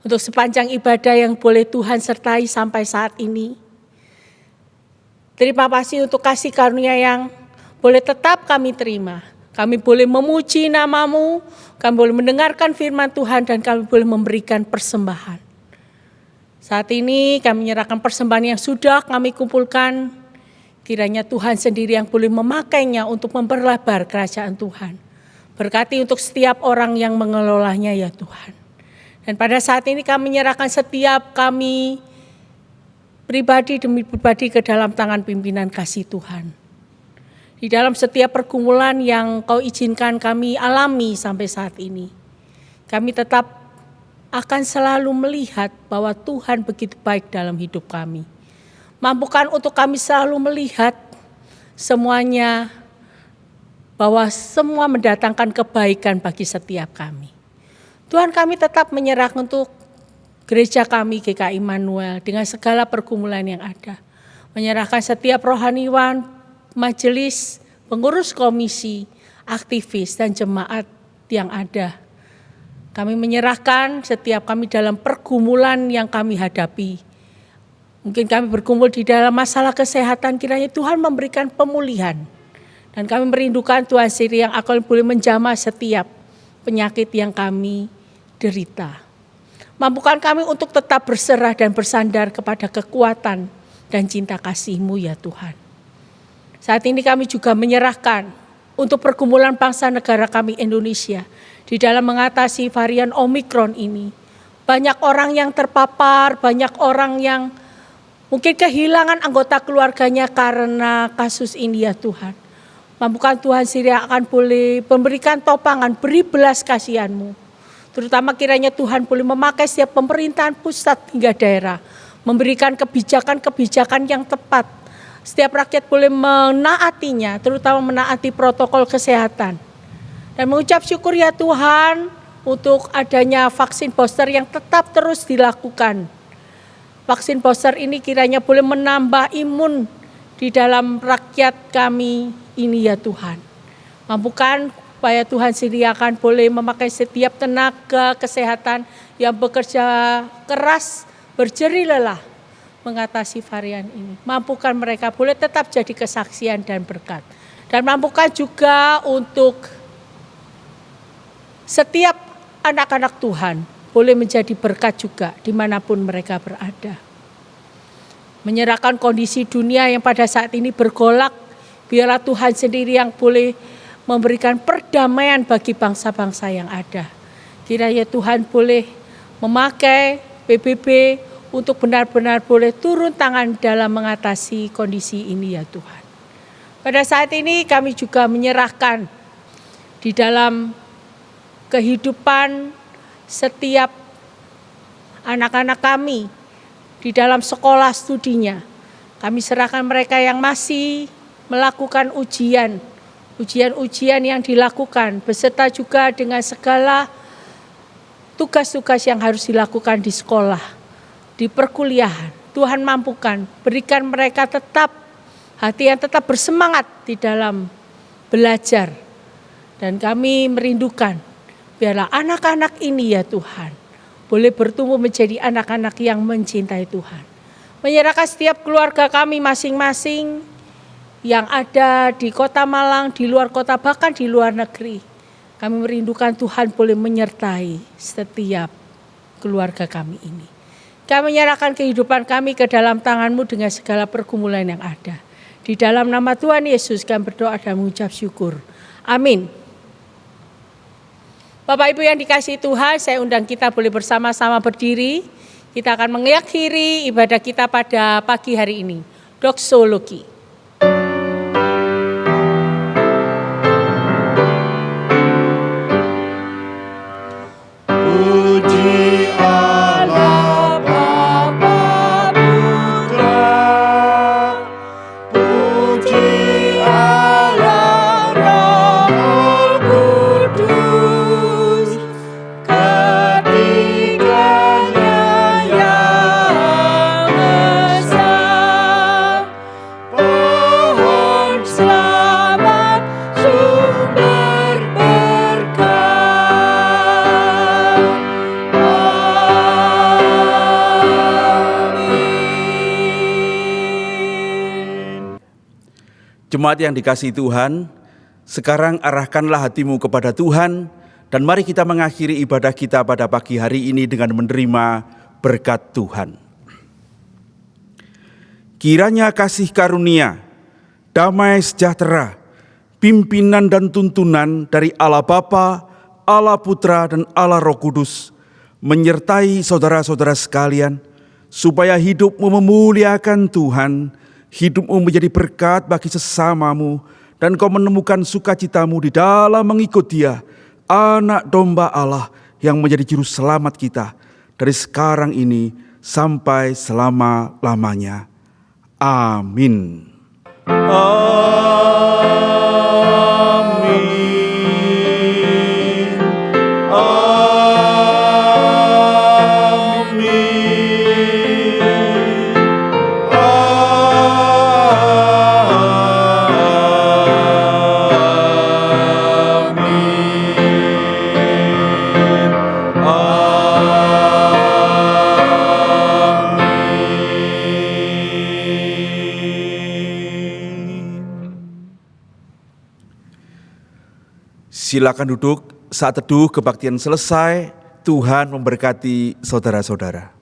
untuk sepanjang ibadah yang boleh Tuhan sertai sampai saat ini. Terima kasih untuk kasih karunia yang boleh tetap kami terima. Kami boleh memuji nama-Mu, kami boleh mendengarkan firman Tuhan, dan kami boleh memberikan persembahan. Saat ini kami menyerahkan persembahan yang sudah kami kumpulkan. Kiranya Tuhan sendiri yang boleh memakainya untuk memperlebar kerajaan Tuhan. Berkati untuk setiap orang yang mengelolanya ya Tuhan. Dan pada saat ini kami menyerahkan setiap kami pribadi demi pribadi ke dalam tangan pimpinan kasih Tuhan. Di dalam setiap pergumulan yang Kau izinkan kami alami sampai saat ini, kami tetap akan selalu melihat bahwa Tuhan begitu baik dalam hidup kami. Mampukan untuk kami selalu melihat semuanya, bahwa semua mendatangkan kebaikan bagi setiap kami. Tuhan, kami tetap menyerahkan untuk gereja kami GKI Immanuel dengan segala pergumulan yang ada. Menyerahkan setiap rohaniwan, majelis, pengurus komisi, aktivis, dan jemaat yang ada. Kami menyerahkan setiap kami dalam pergumulan yang kami hadapi. Mungkin kami berkumpul di dalam masalah kesehatan, kiranya Tuhan memberikan pemulihan. Dan kami merindukan Tuhan sendiri yang akan boleh menjamah setiap penyakit yang kami derita. Mampukan kami untuk tetap berserah dan bersandar kepada kekuatan dan cinta kasih-Mu ya Tuhan. Saat ini kami juga menyerahkan untuk pergumulan bangsa negara kami Indonesia di dalam mengatasi varian Omikron ini. Banyak orang yang terpapar, banyak orang yang mungkin kehilangan anggota keluarganya karena kasus ini ya Tuhan. Mampukan Tuhan sendiri akan boleh memberikan topangan, beri belas kasihan-Mu. Terutama kiranya Tuhan boleh memakai setiap pemerintahan pusat hingga daerah. Memberikan kebijakan-kebijakan yang tepat. Setiap rakyat boleh menaatinya, terutama menaati protokol kesehatan. Dan mengucap syukur ya Tuhan untuk adanya vaksin booster yang tetap terus dilakukan. Vaksin booster ini kiranya boleh menambah imun di dalam rakyat kami ini ya Tuhan. Mampukan supaya Tuhan sediakan boleh memakai setiap tenaga kesehatan yang bekerja keras, berjerih lelah mengatasi varian ini. Mampukan mereka boleh tetap jadi kesaksian dan berkat. Dan mampukan juga untuk setiap anak-anak Tuhan boleh menjadi berkat juga dimanapun mereka berada. Menyerahkan kondisi dunia yang pada saat ini bergolak, biarlah Tuhan sendiri yang boleh memberikan perdamaian bagi bangsa-bangsa yang ada. Kiranya Tuhan boleh memakai PBB untuk benar-benar boleh turun tangan dalam mengatasi kondisi ini ya Tuhan. Pada saat ini kami juga menyerahkan di dalam kehidupan setiap anak-anak kami di dalam sekolah studinya. Kami serahkan mereka yang masih melakukan ujian-ujian yang dilakukan, beserta juga dengan segala tugas-tugas yang harus dilakukan di sekolah, di perkuliahan. Tuhan mampukan, berikan mereka tetap hati yang tetap bersemangat di dalam belajar. Dan kami merindukan, biarlah anak-anak ini ya Tuhan, boleh bertumbuh menjadi anak-anak yang mencintai Tuhan. Menyerahkan setiap keluarga kami masing-masing yang ada di kota Malang, di luar kota, bahkan di luar negeri. Kami merindukan Tuhan boleh menyertai setiap keluarga kami ini. Kami menyerahkan kehidupan kami ke dalam tangan-Mu dengan segala pergumulan yang ada. Di dalam nama Tuhan Yesus kami berdoa dan mengucap syukur. Amin. Bapak Ibu yang dikasihi Tuhan, saya undang kita boleh bersama-sama berdiri. Kita akan mengakhiri ibadah kita pada pagi hari ini. Doksologi. Puji Allah Bapa Putra, puji Allah Roh Kudus, ketiganya yang esa. Pohon selamat sumber berkat. Jemaat yang dikasihi Tuhan, sekarang arahkanlah hatimu kepada Tuhan dan mari kita mengakhiri ibadah kita pada pagi hari ini dengan menerima berkat Tuhan. Kiranya kasih karunia, damai sejahtera, pimpinan dan tuntunan dari Allah Bapa, Allah Putra dan Allah Roh Kudus menyertai saudara-saudara sekalian, supaya hidupmu memuliakan Tuhan, hidupmu menjadi berkat bagi sesamamu, dan kau menemukan sukacitamu di dalam mengikut Dia, Anak Domba Allah yang menjadi juru selamat kita dari sekarang ini sampai selama-lamanya. Amin. Amin. Silakan duduk, saat teduh kebaktian selesai, Tuhan memberkati saudara-saudara.